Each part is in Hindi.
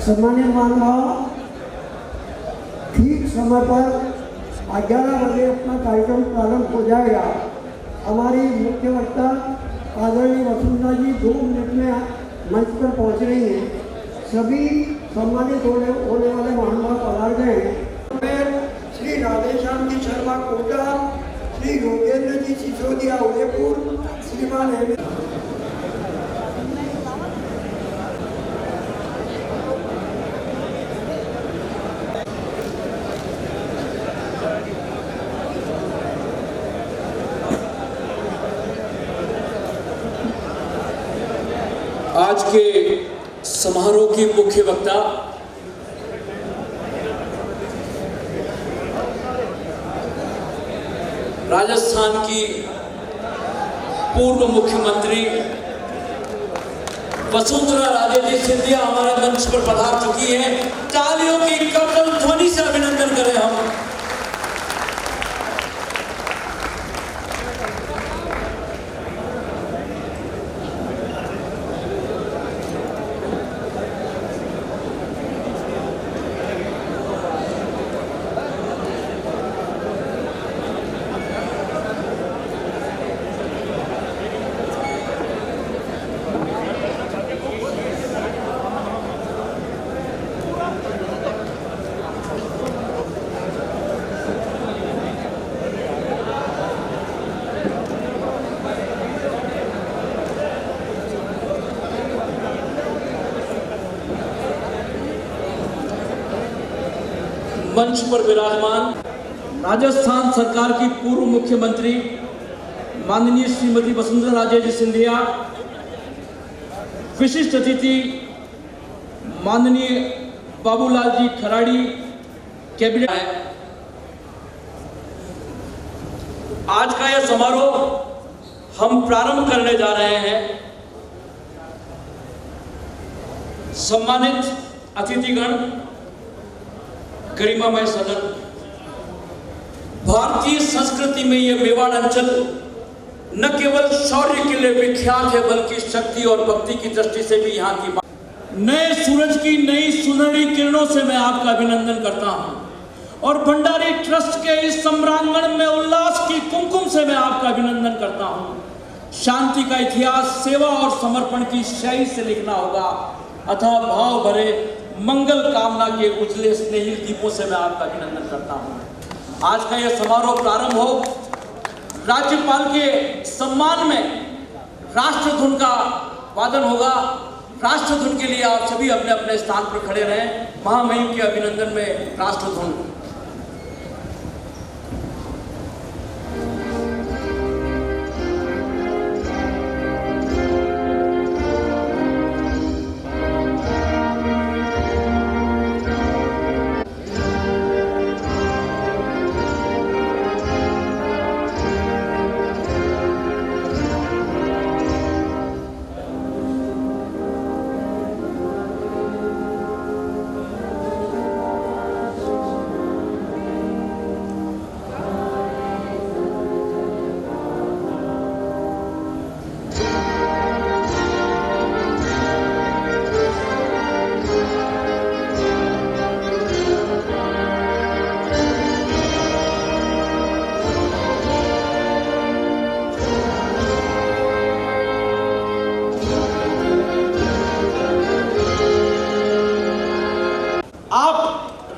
सम्मानित महानुभाव, ठीक समय पर 11 बजे अपना कार्यक्रम प्रारंभ हो जाएगा। हमारी मुख्य वक्ता आदरणीय वसुंधरा जी 2 मिनट में मंच पर पहुंच रही हैं। सभी सम्मानित होने वाले महानुभाव पधार गए हैं। श्री राधेश्याम जी शर्मा कोटा, श्री योगेंद्र जी सिसोदिया उदयपुर, श्रीमान आज के समारोह की मुख्य वक्ता राजस्थान की पूर्व मुख्यमंत्री वसुंधरा राजे जी सिंधिया हमारे मंच पर पधार चुकी हैं। तालियों की करतल ध्वनि से अभिनंदन करें हम। मंच पर विराजमान राजस्थान सरकार की पूर्व मुख्यमंत्री माननीय श्रीमती वसुंधरा राजे जी सिंधिया, विशिष्ट अतिथि माननीय बाबूलाल जी खराड़ी, कैबिनेट। आज का यह समारोह हम प्रारंभ करने जा रहे हैं। सम्मानित अतिथिगण, गरिमामय सदन, भारतीय संस्कृति में यह मेवाड़ अंचल न केवल शौर्य के लिए विख्यात है बल्कि शक्ति और भक्ति की दृष्टि से भी यहाँ की नए सूरज की नई सुनहरी किरणों से मैं आपका अभिनंदन करता हूँ और भंडारी ट्रस्ट के इस सम्रांगण में उल्लास की कुमकुम से मैं आपका अभिनंदन करता हूँ। शांति का इतिहास सेवा और समर्पण की शैली से लिखना होगा अथवा भाव भरे मंगल कामना के उजले स्नेही दीपों से मैं आपका अभिनंदन करता हूं। आज का यह समारोह प्रारंभ हो, राज्यपाल के सम्मान में राष्ट्रधुन का वादन होगा। राष्ट्रधुन के लिए आप सभी अपने अपने स्थान पर खड़े रहें। महामहिम के अभिनंदन में राष्ट्रधुन।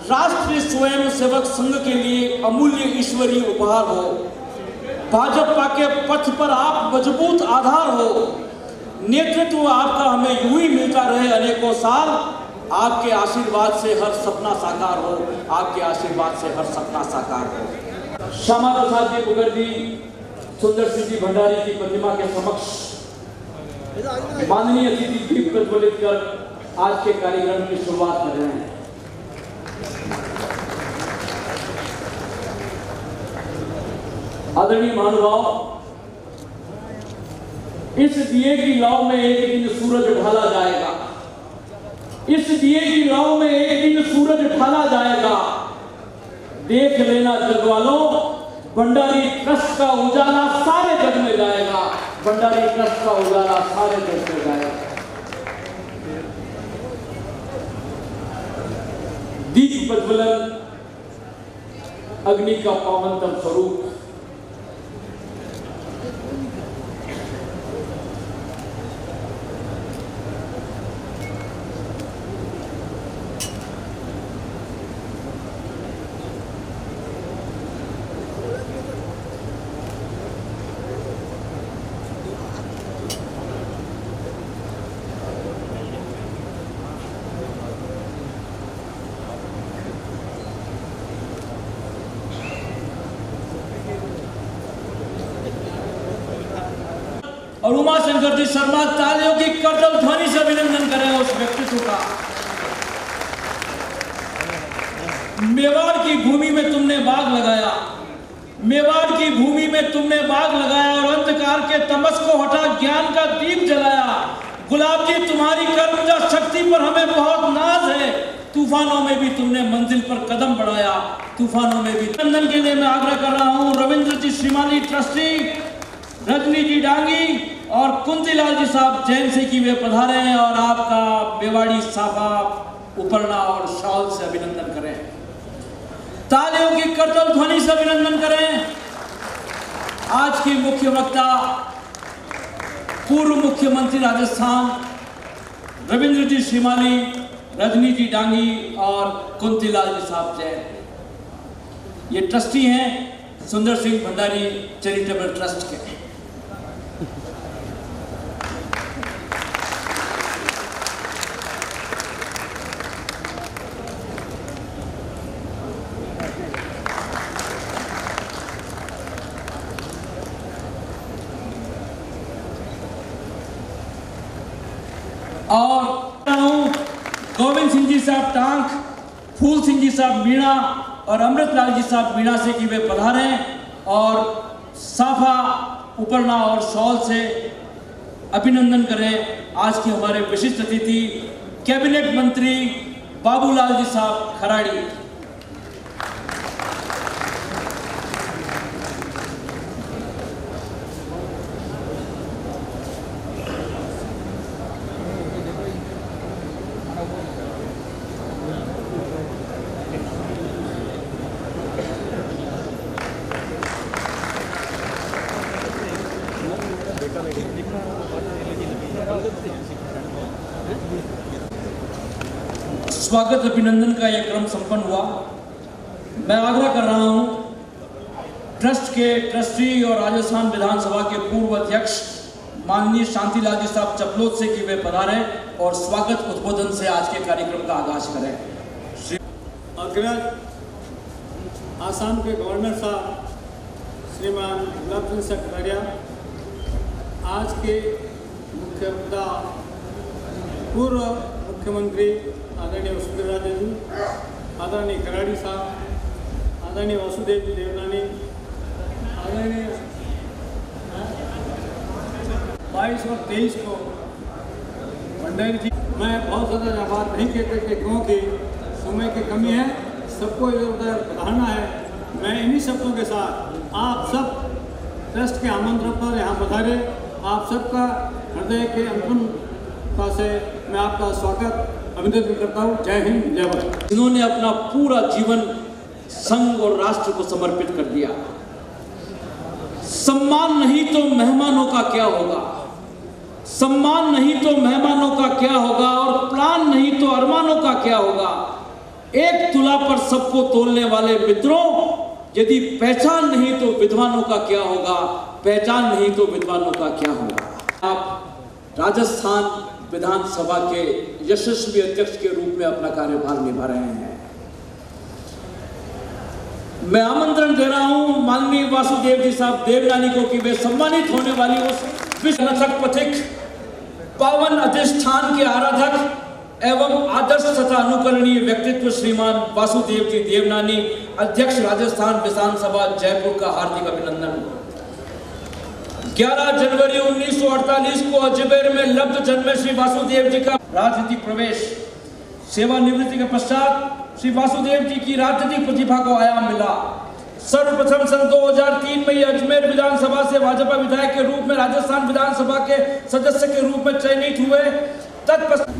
राष्ट्रीय स्वयंसेवक संघ के लिए अमूल्य ईश्वरीय उपहार हो। भाजपा के पथ पर आप मजबूत आधार हो। नेतृत्व आपका हमें यूं ही मिलता रहे अनेकों साल। आपके आशीर्वाद से हर सपना साकार हो। आपके आशीर्वाद से हर सपना साकार हो। श्यामा प्रसाद जी मुखर्जी, सुंदर सिंह जी भंडारी की प्रतिमा के समक्ष माननीय अतिथि दीप प्रज्वलित कर आज के कार्यक्रम की शुरुआत कर रहे हैं। आदरणीय महानुभाव, इस दिए की लौ में एक दिन सूरज ढाला जाएगा। इस दिए की लौ में एक दिन सूरज ढाला जाएगा। देख लेना जग वालों, भंडारी ट्रस्ट का उजाला सारे जग में जाएगा। भंडारी ट्रस्ट का उजाला सारे जग में जाएगा। दीप प्रज्वलन, अग्नि का पावनतम स्वरूप, और उमा शंकर जी शर्मा तालियों की करतल ध्वनि से अभिनंदन करें उस व्यक्तित्व का। मेवाड़ की भूमि में तुमने बाग लगाया, मेवाड़ की भूमि में तुमने बाग लगाया और अंधकार के तमस को हटा ज्ञान का दीप जलाया। गुलाब जी, तुम्हारी कर्मजा शक्ति पर हमें बहुत नाज है। तूफानों में भी तुमने मंजिल पर कदम बढ़ाया, तूफानों में भी। अभिनंदन के लिए मैं आग्रह कर रहा हूं रविंद्र जी श्रीमानी ट्रस्टी, रजनी जी डांगी और कुंतीलाल जी साहब जैन से कि वे पधारे हैं और आपका मेवाड़ी साफा, उपरना और शॉल से अभिनंदन करें। तालियों की करतल ध्वनि से अभिनंदन करें। आज की मुख्य वक्ता पूर्व मुख्यमंत्री राजस्थान रविंद्र जी श्रीमानी, रजनी जी डांगी और कुंतीलाल जी साहब जैन। ये ट्रस्टी हैं सुंदर सिंह भंडारी चैरिटेबल ट्रस्ट के। और गोविंद सिंह जी साहब टांक, फूल सिंह जी साहब मीणा और अमृतलाल जी साहब मीणा से कि वे पधारे और साफा, उपरना और शॉल से अभिनंदन करें। आज के हमारे विशिष्ट अतिथि कैबिनेट मंत्री बाबूलाल जी साहब खराड़ी। स्वागत अभिनंदन का यह क्रम संपन्न हुआ। मैं आग्रह कर रहा हूं ट्रस्ट के ट्रस्टी और राजस्थान विधानसभा के पूर्व अध्यक्ष माननीय शांतिलाल जी साहब चपलोत से कि वे पधारें और स्वागत उद्बोधन से आज के कार्यक्रम का आगाज करें। अग्रज आसाम के गवर्नर साहब श्रीमान गुलाब चंद कटारिया, आज के मुख्य वक्ता पूर्व मुख्यमंत्री आदरणीय वसुंधरा राजे जी, आदरणीय खराड़ी साहब, आदरणीय वासुदेव जी देवनानी, आदरणीय 22 और 23 को भंडारी जी। मैं बहुत ज़्यादा आभार नहीं कहते क्योंकि समय की कमी है, सबको इधर उधर पधारना है। मैं इन्हीं शब्दों के साथ आप सब ट्रस्ट के आमंत्रण पर यहाँ पधारे, आप सबका हृदय के अंतरता से मैं आपका स्वागत अभिनंदन करता हूँ। जय हिंद, जय भारत। इन्होंने अपना पूरा जीवन संघ और राष्ट्र को समर्पित कर दिया। सम्मान नहीं तो मेहमानों का क्या होगा, सम्मान नहीं तो मेहमानों का क्या होगा और प्लान नहीं तो अरमानों का क्या होगा। एक तुला पर सबको तोलने वाले मित्रों, यदि पहचान नहीं तो विद्वानों का क्या होगा, पहचान नहीं तो विद्वानों का क्या होगा। आप राजस्थान विधानसभा के यशस्वी अध्यक्ष के रूप में अपना कार्यभार निभा रहे हैं। मैं आमंत्रण दे रहा हूं माननीय वासुदेव जी साहब देवनानी को कि वे सम्मानित होने वाली उस विश्व नतक पथिक पावन अधिष्ठान के आराधक एवं आदर्श तथा अनुकरणीय व्यक्तित्व श्रीमान वासुदेव जी देवनानी, अध्यक्ष राजस्थान विधानसभा जयपुर का हार्दिक अभिनंदन। 11 जनवरी 1948 को अजमेर में लब्ध जन्मे श्री वासुदेव जी का राजनीतिक प्रवेश, सेवानिवृत्ति के पश्चात श्री वासुदेव जी की राजनीतिक प्रतिभा को आयाम मिला। सर्वप्रथम सन 2003 में ये अजमेर विधानसभा से भाजपा विधायक के रूप में राजस्थान विधानसभा के सदस्य के रूप में चयनित हुए। तत्पश्चात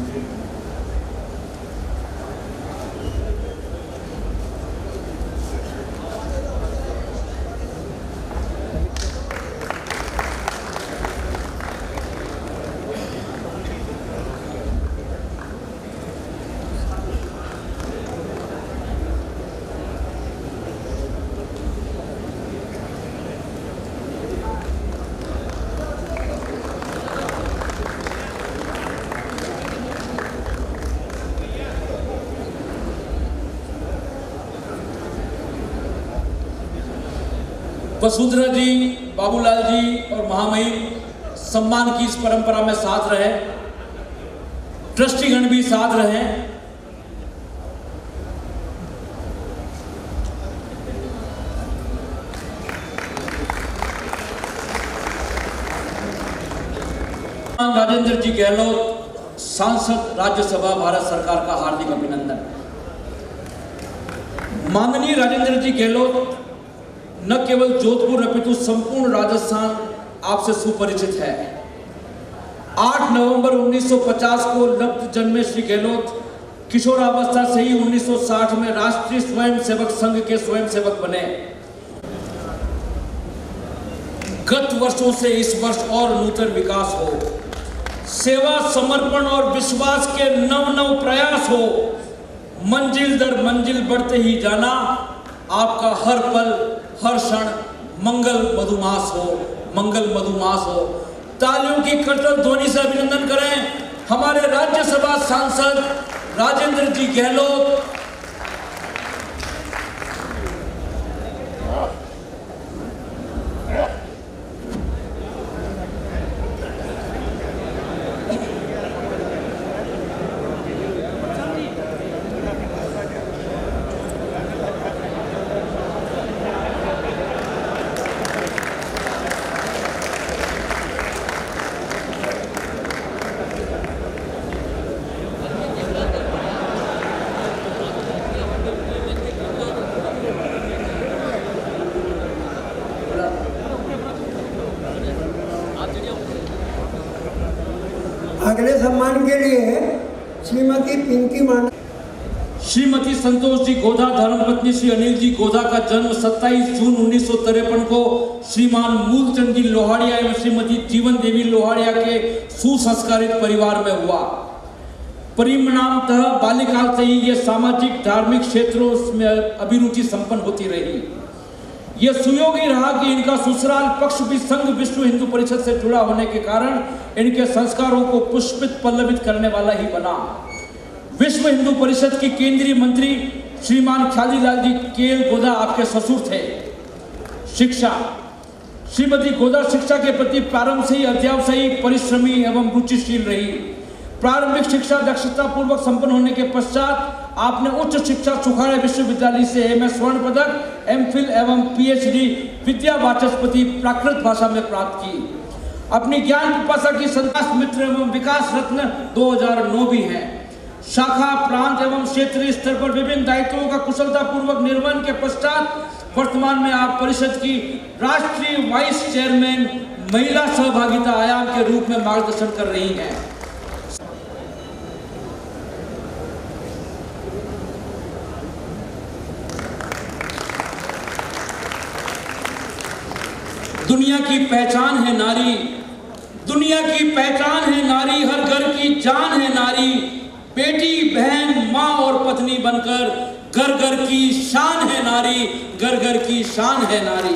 वसुंधरा जी, बाबूलाल जी और महामहिम सम्मान की इस परंपरा में साथ रहे, ट्रस्टीगण भी साथ रहे। राजेंद्र जी गहलोत, सांसद राज्यसभा, भारत सरकार का हार्दिक अभिनंदन। माननीय राजेंद्र जी गहलोत न केवल जोधपुर अपितु संपूर्ण राजस्थान आपसे सुपरिचित है। 8 नवंबर 1950 को लब्ध जन्मे श्री गहलोत किशोरावस्था से ही 1960 में राष्ट्रीय स्वयंसेवक संघ के स्वयंसेवक बने। गत वर्षों से इस वर्ष और नूतन विकास हो, सेवा, समर्पण और विश्वास के नव नव प्रयास हो, मंजिल दर मंजिल बढ़ते ही जाना। आपका हर पल हर क्षण मंगल मधुमास हो, मंगल मधुमास हो। तालियों की करतल ध्वनि से अभिनंदन करें हमारे राज्यसभा सांसद राजेंद्र जी गहलोत। अगले सम्मान के लिए श्रीमती पिंकी मांडा। श्रीमती संतोष जी गोधा, धर्मपत्नी श्री अनिल जी गोधा का जन्म 27 जून 1953 को श्रीमान मूलचंद जी लोहाड़िया एवं श्रीमती जीवन देवी लोहाड़िया के सुसंस्कारित परिवार में हुआ। परिणामतः बाल्यकाल से ही ये सामाजिक धार्मिक क्षेत्रों में अभिरुचि संपन्न होती रही। यह सुयोग ही रहा कि इनका ससुराल पक्ष भी संघ विश्व हिंदू परिषद से जुड़ा होने के कारण इनके संस्कारों को पुष्पित पल्लवित करने वाला ही बना। विश्व हिंदू परिषद की केंद्रीय मंत्री श्रीमान ख्यालीलाल जी केल गोधा आपके ससुर थे। शिक्षा, श्रीमती गोधा शिक्षा के प्रति प्रारंभ से ही अध्यावसायी, परिश्रमी एवं रुचिशील रही। प्रारंभिक शिक्षा दक्षता पूर्वक संपन्न होने के पश्चात आपने उच्च शिक्षा सुखाड़ा विश्वविद्यालय से MS स्वर्ण पदक, MPhil एवं PhD विद्या वाचस्पति प्राकृत भाषा में प्राप्त की। अपनी ज्ञान पिपासा की संतास मित्र एवं विकास रत्न 2009 भी है। शाखा, प्रांत एवं क्षेत्रीय स्तर पर विभिन्न दायित्वों का कुशलता पूर्वक निर्वहन के पश्चात वर्तमान में आप परिषद की राष्ट्रीय वाइस चेयरमैन महिला सहभागिता आयाम के रूप में मार्गदर्शन कर रही हैं। दुनिया की पहचान है नारी, दुनिया की पहचान है नारी, हर घर की जान है नारी। बेटी, बहन, माँ और पत्नी बनकर घर घर की शान है नारी, घर घर की शान है नारी।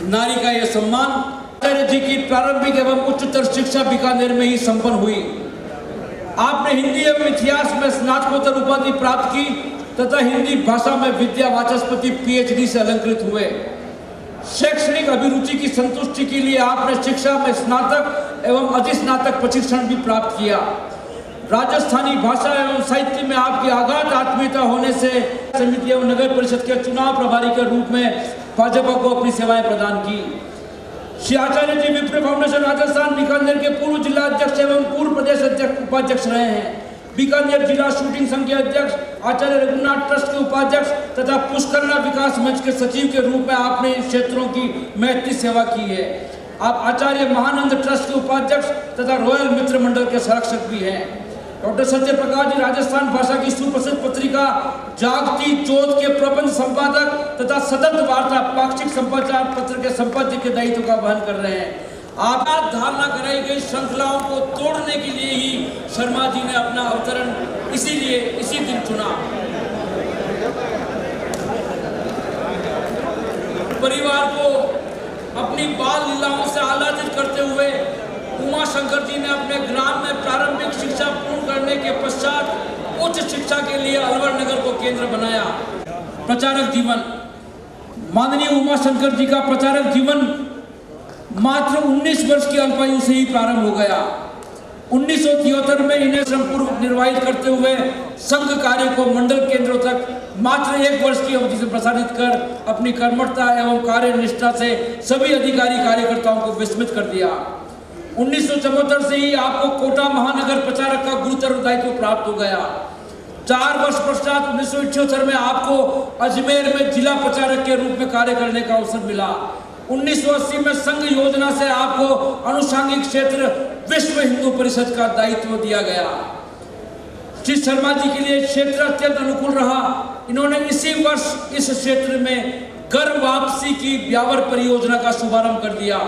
नारी का यह सम्मान आचार्य जी की प्रारंभिक एवं उच्चतर शिक्षा बीकानेर में ही संपन्न हुई। आपने हिंदी एवं इतिहास में स्नातकोत्तर उपाधि प्राप्त की तथा हिंदी भाषा में विद्या वाचस्पति PhD से अलंकृत हुए। शैक्षणिक अभिरुचि की संतुष्टि के लिए आपने शिक्षा में स्नातक एवं अधिस्नातक प्रशिक्षण भी प्राप्त किया। राजस्थानी भाषा एवं साहित्य में आपकी अगाध आत्मीयता होने से समिति एवं नगर परिषद के चुनाव प्रभारी के रूप में भाजपा को अपनी सेवाएं प्रदान की। श्री आचार्य जी विप्र फाउंडेशन राजस्थान बीकानेर के पूर्व जिला अध्यक्ष एवं पूर्व प्रदेश उपाध्यक्ष रहे हैं। बीकानेर जिला शूटिंग संघ के अध्यक्ष, आचार्य रघुनाथ ट्रस्ट के उपाध्यक्ष तथा पुष्करणा विकास मंच के सचिव के रूप में आपने इन क्षेत्रों की महती सेवा की है। आप आचार्य महानंद ट्रस्ट के उपाध्यक्ष तथा रॉयल मित्र मंडल के संरक्षक भी हैं। डॉक्टर सत्य प्रकाश जी राजस्थान भाषा की सुप्रसिद्ध पत्रिका जागती जोत के प्रबंध संपादक तथा सतत वार्ता पाक्षिक समाचार पत्र के संपादक के दायित्व का वहन कर रहे हैं। आप धारणा कराई गई श्रृंखलाओं को तोड़ने के लिए ही शर्मा जी ने अपना अवतरण इसीलिए इसी दिन चुना। परिवार को अपनी बाल लीलाओं से आह्लादित करते हुए उमा शंकर जी ने अपने ग्राम में प्रारंभिक शिक्षा पूर्ण करने के पश्चात उच्च शिक्षा के लिए अलवर नगर को केंद्र बनाया। प्रचारक जीवन, माननीय उमाशंकर जी का प्रचारक जीवन मात्र 19 वर्ष की अल्पायु से ही प्रारंभ हो गया। 1973 में इन्हें संपूर्ण निर्वाहित करते हुए संघ कार्य को मंडल केंद्रों तक मात्र 1 वर्ष की अवधि से प्रसारित कर अपनी कर्मठता एवं कार्य निष्ठा से सभी अधिकारी कार्यकर्ताओं को विस्मित कर दिया। 1974 से ही आपको कोटा महानगर प्रचारक का गुरुतर दायित्व प्राप्त हो गया। 4 वर्ष पश्चात 1978 में आपको अजमेर में जिला प्रचारक के रूप में कार्य करने का अवसर मिला। 1980 में संघ योजना से आपको अनुषांगिक क्षेत्र विश्व हिंदू परिषद का दायित्व दिया गया। श्री शर्मा जी के लिए क्षेत्र अत्यंत अनुकूल रहा। इन्होंने इसी वर्ष इस क्षेत्र में घर वापसी की ब्यावर परियोजना का शुभारंभ कर दिया,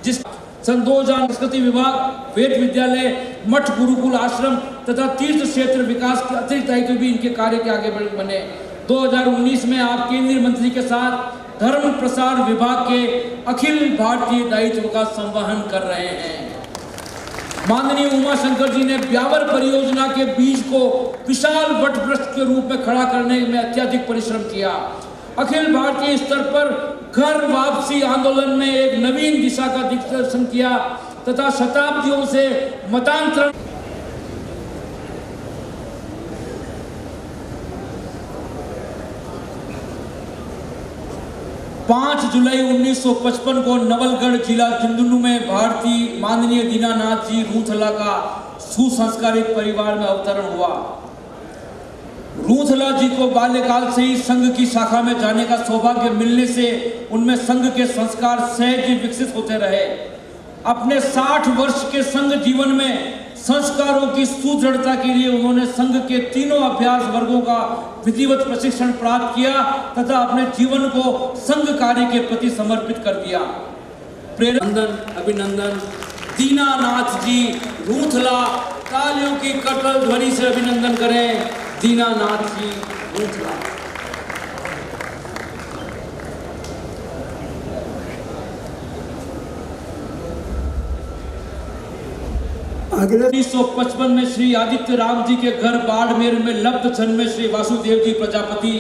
जिस सन 2000 संस्कृति विभाग, वेद विद्यालय, मठ गुरुकुल आश्रम तथा तीर्थ क्षेत्र विकास के अतिरिक्त दायित्व भी इनके कार्य के आगे बने। 2019 में आप केंद्रीय मंत्री के साथ धर्म प्रसार विभाग के अखिल भारतीय दायित्व का संवहन कर रहे हैं। माननीय उमाशंकर जी ने ब्यावर परियोजना के बीज को विशाल वट वृक्ष के रूप में खड़ा करने में अत्यधिक परिश्रम किया। अखिल भारतीय स्तर पर घर वापसी आंदोलन में एक नवीन दिशा का दिग्दर्शन किया तथा शताब्दियों से मतांतरण 5 जुलाई 1955 को नवलगढ़ जिला झुंझुनू में भारतीय माननीय दीनानाथ जी रूथला का सुसंस्कारित परिवार में अवतरण हुआ। रूथला जी को बाल्यकाल से ही संघ की शाखा में जाने का सौभाग्य मिलने से उनमें संघ के संस्कार सहज विकसित होते रहे। अपने 60 वर्ष के संघ जीवन में संस्कारों की सुदृढ़ता के लिए उन्होंने संघ के तीनों अभ्यास वर्गों का विधिवत प्रशिक्षण प्राप्त किया तथा अपने जीवन को संघ कार्य के प्रति समर्पित कर दिया। प्रेरणा अभिनंदन दीनानाथ जी रूथला, तालियों की कटल ध्वनि से अभिनंदन करें दीनानाथ जी रूथला। अगले 1955 में श्री आदित्य राम जी के घर बाड़मेर में लब्ध छन में श्री वासुदेव जी प्रजापति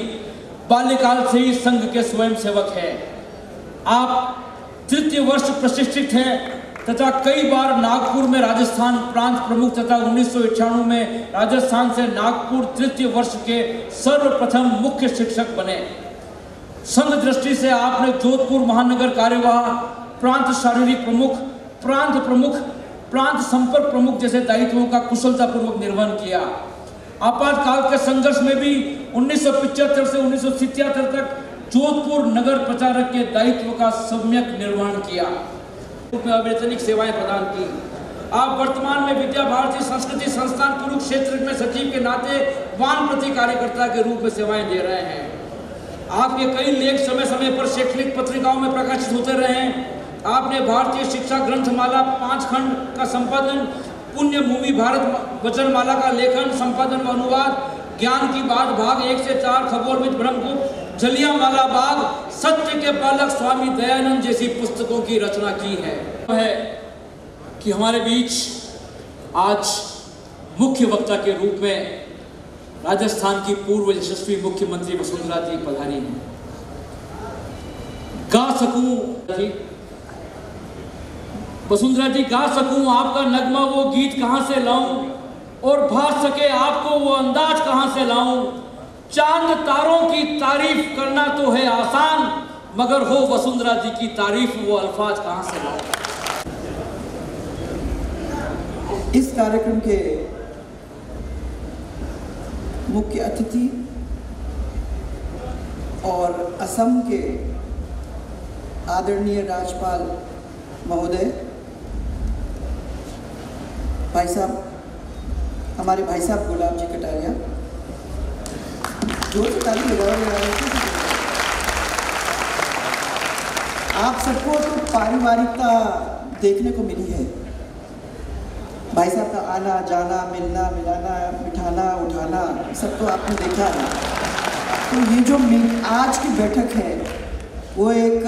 बाल्यकाल से ही संघ के स्वयं सेवक हैं। आप तृतीय वर्ष प्रशिक्षित हैं तथा कई बार नागपुर में राजस्थान प्रांत प्रमुख तथा 1991 में राजस्थान से नागपुर तृतीय वर्ष के सर्वप्रथम मुख्य शिक्षक बने। संघ दृष्टि से आपने जोधपुर महानगर कार्यवाह, प्रांत शारीरिक प्रमुख, प्रांत संपर्क प्रमुख जैसे दायित्वों का कुशलतापूर्वक निर्वहन किया। आपातकाल के संघर्ष में भी 1975 से 1977 तक जोधपुर नगर प्रचारक के दायित्व का सम्यक निर्वहन किया, अवैतनिक सेवाएं प्रदान की। आप वर्तमान में विद्या भारती संस्कृति संस्थान कुरुक्षेत्र में सचिव के नाते वानप्रति कार्यकर्ता के रूप में सेवाएं दे रहे हैं। आपके कई लेख समय समय पर शैक्षणिक पत्रिकाओं में प्रकाशित होते रहे हैं। आपने भारतीय शिक्षा ग्रंथमाला 5 खंड का संपादन, पुण्य भूमि भारत वचनमाला का लेखन, संपादन व अनुवाद, ज्ञान की बात भाग 1 से 4, खगोलविद ब्रह्मगुप्त, जलियांवाला बाग, सत्य के बालक स्वामी दयानंद जैसी पुस्तकों की रचना की है कि हमारे बीच आज मुख्य वक्ता के रूप में राजस्थान की पूर्व यशस्वी मुख्यमंत्री वसुंधरा जी पधारी हैं। गा सकूं वसुंधरा जी, गा सकूं आपका नगमा वो गीत कहां से लाऊं, और भास सके आपको वो अंदाज कहां से लाऊं। चांद तारों की तारीफ करना तो है आसान, मगर हो वसुंधरा जी की तारीफ वो अल्फाज कहां से लाऊं। इस कार्यक्रम के मुख्य अतिथि और असम के आदरणीय राज्यपाल महोदय, भाई साहब, हमारे भाई साहब गुलाब जी कटारिया, जो ताली लगा रहे हैं। आप सबको तो पारिवारिकता देखने को मिली है। भाई साहब का आना जाना, मिलना मिलाना, बिठाना उठाना, सब तो आपने देखा है। तो ये जो आज की बैठक है वो एक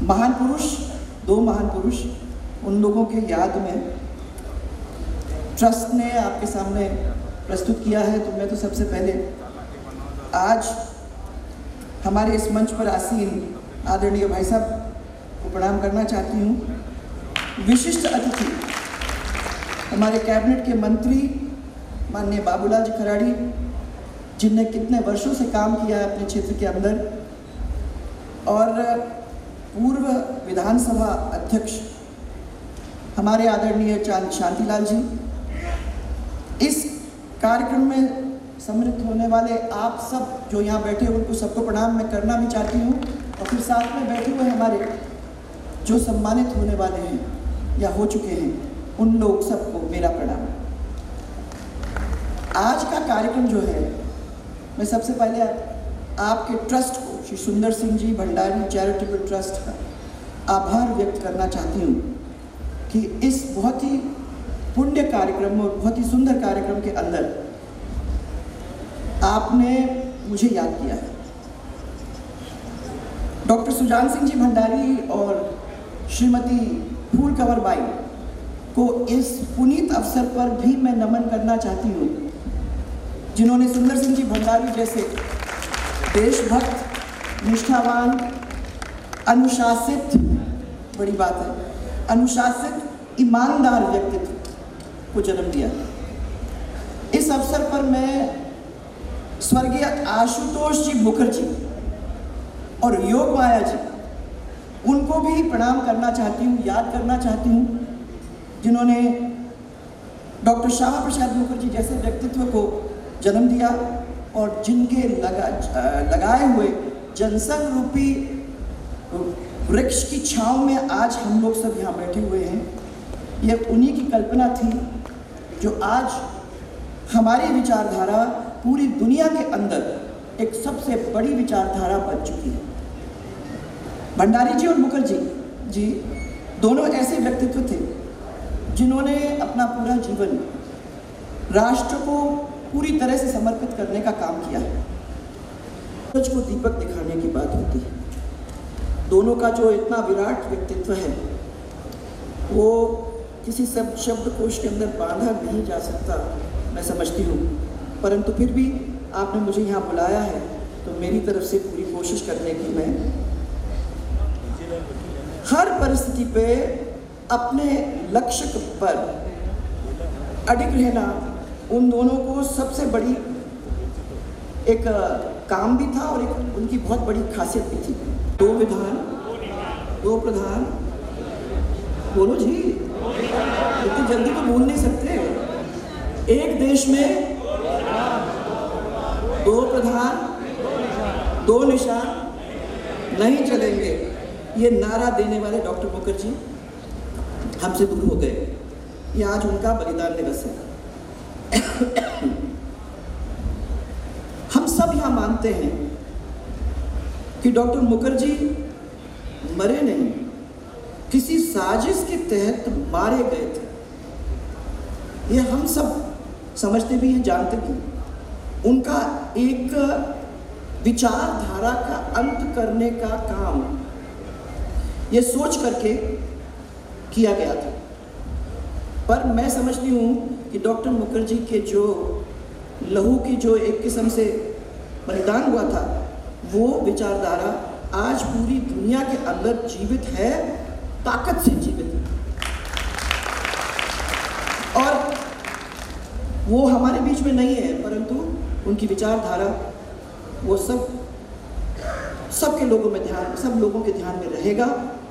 महान पुरुष, 2 महान पुरुष, उन लोगों के याद में ट्रस्ट ने आपके सामने प्रस्तुत किया है। तो मैं तो सबसे पहले आज हमारे इस मंच पर आसीन आदरणीय भाई साहब को प्रणाम करना चाहती हूँ। विशिष्ट अतिथि हमारे कैबिनेट के मंत्री माननीय बाबूलाल जी खराड़ी, जिनने कितने वर्षों से काम किया है अपने क्षेत्र के अंदर, और पूर्व विधानसभा अध्यक्ष हमारे आदरणीय शांतिलाल जी। इस कार्यक्रम में सम्मिलित होने वाले आप सब जो यहाँ बैठे उनको सबको प्रणाम मैं करना भी चाहती हूँ, और फिर साथ में बैठे हुए हमारे जो सम्मानित होने वाले हैं या हो चुके हैं उन लोग सबको मेरा प्रणाम। आज का कार्यक्रम जो है, मैं सबसे पहले आपके ट्रस्ट को, श्री सुंदर सिंह जी भंडारी चैरिटेबल ट्रस्ट का आभार व्यक्त करना चाहती हूँ कि इस बहुत ही पुण्य कार्यक्रम और बहुत ही सुंदर कार्यक्रम के अंदर आपने मुझे याद किया है। डॉक्टर सुजान सिंह जी भंडारी और श्रीमती फूल कंवर बाई को इस पुनीत अवसर पर भी मैं नमन करना चाहती हूँ, जिन्होंने सुंदर सिंह जी भंडारी जैसे देशभक्त, निष्ठावान, अनुशासित, बड़ी बात है, अनुशासित, ईमानदार व्यक्तित्व को जन्म दिया। इस अवसर पर मैं स्वर्गीय आशुतोष जी मुखर्जी और योग माया जी, उनको भी प्रणाम करना चाहती हूँ, याद करना चाहती हूँ, जिन्होंने डॉक्टर श्यामा प्रसाद मुखर्जी जैसे व्यक्तित्व को जन्म दिया और जिनके लगाए हुए जनसंघ रूपी वृक्ष की छांव में आज हम लोग सब यहाँ बैठे हुए हैं। ये उन्हीं की कल्पना थी जो आज हमारी विचारधारा पूरी दुनिया के अंदर एक सबसे बड़ी विचारधारा बन चुकी है। भंडारी जी और मुखर्जी जी दोनों ऐसे व्यक्तित्व थे जिन्होंने अपना पूरा जीवन राष्ट्र को पूरी तरह से समर्पित करने का काम किया है। सूरज को दीपक दिखाने की बात होती है। दोनों का जो इतना विराट व्यक्तित्व है वो किसी सब शब्दकोश के अंदर बांधा नहीं जा सकता, मैं समझती हूँ। परंतु फिर भी आपने मुझे यहाँ बुलाया है तो मेरी तरफ से पूरी कोशिश करने की मैं हर परिस्थिति पे अपने लक्ष्य पर अडिग रहना उन दोनों को सबसे बड़ी एक काम भी था और एक उनकी बहुत बड़ी खासियत भी थी। दो विधान, दो प्रधान, बोलो जी, इतनी जल्दी तो बोल नहीं सकते। एक देश में दो प्रधान, दो निशान नहीं चलेंगे, ये नारा देने वाले डॉक्टर मुखर्जी हमसे दूर हो गए। ये आज उनका बलिदान दिवस है। हम सब यहाँ मानते हैं कि डॉक्टर मुखर्जी मरे नहीं, किसी साजिश के तहत मारे गए थे। ये हम सब समझते भी हैं, जानते भी हैं। उनका एक विचारधारा का अंत करने का काम ये सोच करके किया गया था। पर मैं समझती हूँ कि डॉक्टर मुखर्जी के जो लहू की जो एक किस्म से बलिदान हुआ था, वो विचारधारा आज पूरी दुनिया के अंदर जीवित है, ताकत से जीवित है। और वो हमारे बीच में नहीं है, परंतु उनकी विचारधारा वो सबके लोगों में ध्यान, सब लोगों के ध्यान में रहेगा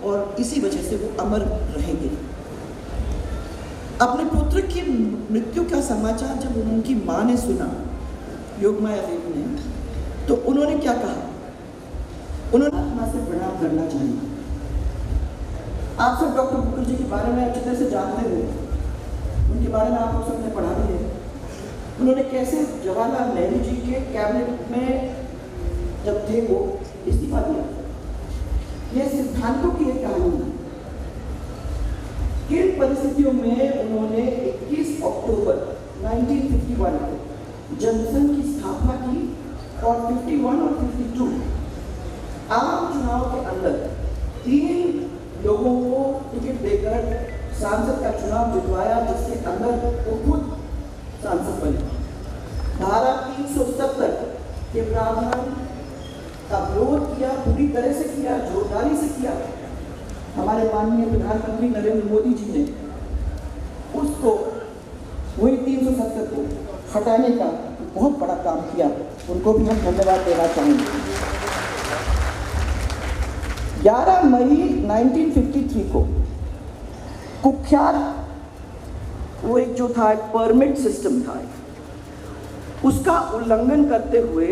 और इसी वजह से वो अमर रहेंगे। अपने पुत्र की मृत्यु का समाचार जब उनकी माँ ने सुना, योग माया देवी ने, तो उन्होंने क्या कहा? उन्होंने आत्मा से प्रणाम करना चाहिए। आप सब डॉक्टर मुखर्जी के बारे में अच्छी तरह से जानते हो, उनके बारे में आप लोग सबने पढ़ा भी है। उन्होंने कैसे जवाहरलाल नेहरू जी के कैबिनेट में जब थे वो इस्तीफा दिया। यह सिद्धांतों की एक कहानी है। किन परिस्थितियों में उन्होंने 21 अक्टूबर 1951 को जनसंघ की स्थापना की और 51 और 52 आम चुनाव के अंदर 3 लोगों को टिकट देकर सांसद का चुनाव जितवाया, जिसके अंदर वो खुद सांसद बने। धारा 370 के प्रावधान का विरोध पूरी तरह से किया, जोरदारी से किया। हमारे माननीय प्रधानमंत्री नरेंद्र मोदी जी ने उसको वही 370 को हटाने का बहुत बड़ा काम किया, उनको भी हम धन्यवाद देना चाहेंगे। 11 मई 1953 को कुख्यात वो एक जो था परमिट सिस्टम था, उसका उल्लंघन करते हुए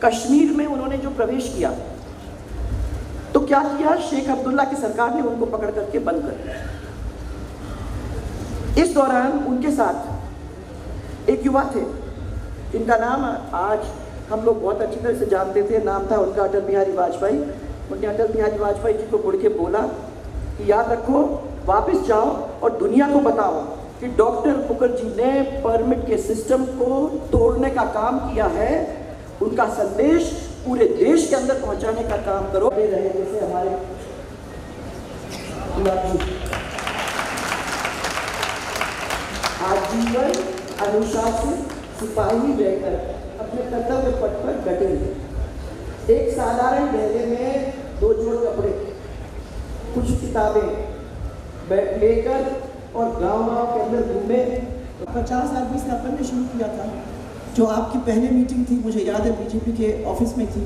कश्मीर में उन्होंने जो प्रवेश किया, तो क्या किया, शेख अब्दुल्ला की सरकार ने उनको पकड़ करके बंद कर दिया। इस दौरान उनके साथ एक युवा थे जिनका नाम आज हम लोग बहुत अच्छी तरह से जानते थे, नाम था उनका अटल बिहारी वाजपेयी। उन्होंने अटल बिहारी वाजपेयी जी को मुड़ के बोला कि याद रखो, वापस जाओ और दुनिया को बताओ कि डॉक्टर मुखर्जी ने परमिट के सिस्टम को तोड़ने का काम किया है। उनका संदेश पूरे देश के अंदर पहुंचाने का काम करो। रहे जैसे हमारे आजीवन अनुशासित सिपाही रहकर अपने कर्तव्य पथ पर डटे हैं। एक साधारण डेरे में 2 जोड़ कपड़े, कुछ किताबें लेकर और गांव-गांव के अंदर घूमे। 50 आदमी से अपन ने शुरू किया था। जो आपकी पहले मीटिंग थी, मुझे याद है बीजेपी के ऑफिस में थी,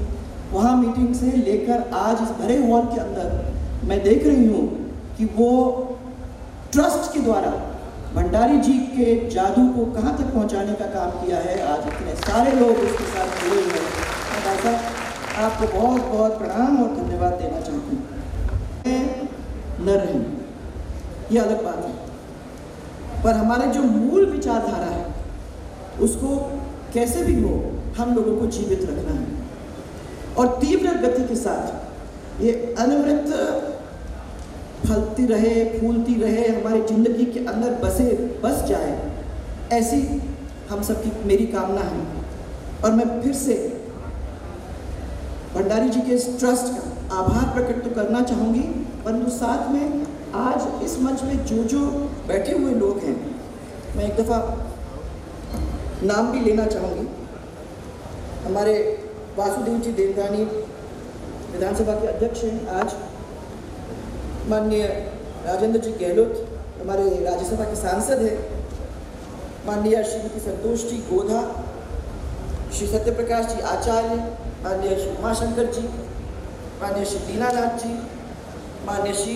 वहाँ मीटिंग से लेकर आज इस भरे हॉल के अंदर मैं देख रही हूँ कि वो ट्रस्ट के द्वारा भंडारी जी के जादू को कहाँ तक पहुँचाने का काम किया है। आज इतने सारे लोग उसके साथ जुड़े हुए हैं। मैं ऐसा आपको बहुत बहुत प्रणाम और धन्यवाद देना चाहती हूँ। न रही, ये अलग बात है, पर हमारे जो मूल विचारधारा है उसको कैसे भी हो हम लोगों को जीवित रखना है और तीव्र गति के साथ ये अनवरत फलती रहे, फूलती रहे, हमारी जिंदगी के अंदर बस जाए, ऐसी हम सबकी मेरी कामना है। और मैं फिर से भंडारी जी के इस ट्रस्ट का आभार प्रकट तो करना चाहूँगी, परंतु साथ में आज इस मंच में जो बैठे हुए लोग हैं, मैं एक दफ़ा नाम भी लेना चाहूँगी। हमारे वासुदेव जी देवगानी विधानसभा के अध्यक्ष हैं आज, माननीय राजेंद्र जी गहलोत हमारे राज्यसभा के सांसद हैं, माननीय श्रीमती संतोष जी गोधा, श्री सत्यप्रकाश जी आचार्य, माननीय श्री उमाशंकर जी, माननीय श्री दीनानाथ जी, माननीय श्री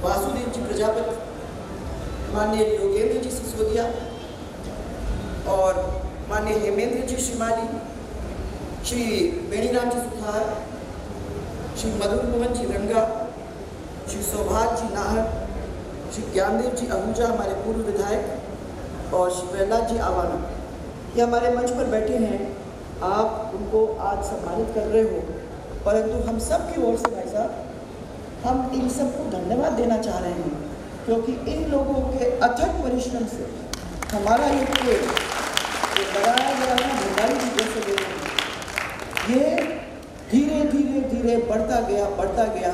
वासुदेव जी प्रजापति, माननीय योगेंद्र जी सिसोदिया और माननीय हेमेंद्र जी श्रीमाली, श्री बेणीराम जी सुथार, श्री मधुर मोहन जी रंगा, श्री सौभाग्य जी नाहर, श्री ज्ञानदेव जी आहूजा हमारे पूर्व विधायक और श्री प्रहलाद जी आवाना, ये हमारे मंच पर बैठे हैं। आप उनको आज सम्मानित कर रहे हो, परंतु हम सब की ओर से भाई साहब हम इन सबको धन्यवाद देना चाह रहे हैं, क्योंकि इन लोगों के अथक परिश्रम से हमारा ये बनाया गया है भंडारी जी जैसे लोग, ये धीरे धीरे धीरे बढ़ता गया।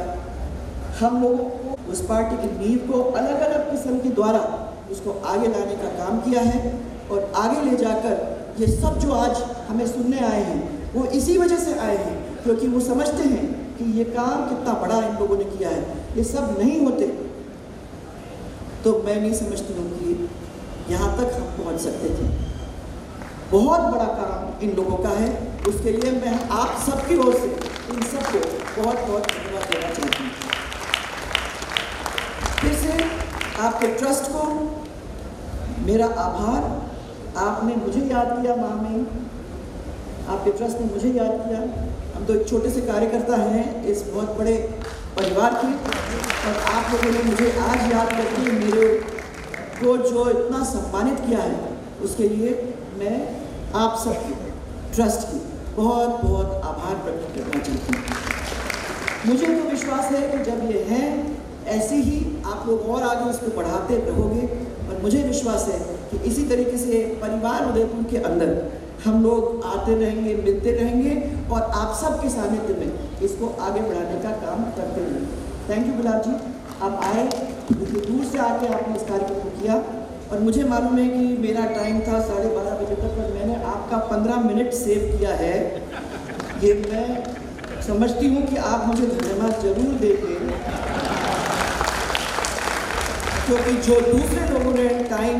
हम लोगों को उस पार्टी की नींव को अलग अलग किस्म के द्वारा उसको आगे लाने का काम किया है और आगे ले जाकर ये सब जो आज हमें सुनने आए हैं वो इसी वजह से आए हैं, क्योंकि वो समझते हैं कि ये काम कितना बड़ा इन लोगों ने किया है। ये सब नहीं होते तो मैं नहीं समझती हूँ कि यहाँ तक हम पहुँच सकते थे। बहुत बड़ा काम इन लोगों का है, उसके लिए मैं आप सबकी ओर से इन सबको बहुत बहुत धन्यवाद देना चाहती हूँ। फिर से आपके ट्रस्ट को मेरा आभार। आपने मुझे याद किया, महामहिम, आपके ट्रस्ट ने मुझे याद किया। हम तो एक छोटे से कार्यकर्ता हैं इस बहुत बड़े परिवार के, और आप लोगों ने मुझे आज याद करके मेरे को जो इतना सम्मानित किया है उसके लिए मैं आप सबके ट्रस्ट की बहुत बहुत आभार प्रकट करना चाहती हूँ। मुझे तो विश्वास है कि जब ये हैं ऐसे ही आप लोग और आगे इसको बढ़ाते रहोगे, और मुझे विश्वास है कि इसी तरीके से परिवार उदयपुर के अंदर हम लोग आते रहेंगे, मिलते रहेंगे और आप सबके सानिध्य में इसको आगे बढ़ाने का काम करते रहेंगे। थैंक यू बिलाल जी, आप आए, इतनी दूर से आके आपने इस कार्यक्रम को किया, और मुझे मालूम है कि मेरा टाइम था 12:30 बजे तक, पर मैंने आपका 15 मिनट सेव किया है। ये मैं समझती हूँ कि आप मुझे धन्यवाद जरूर देंगे, क्योंकि जो दूसरे लोगों ने टाइम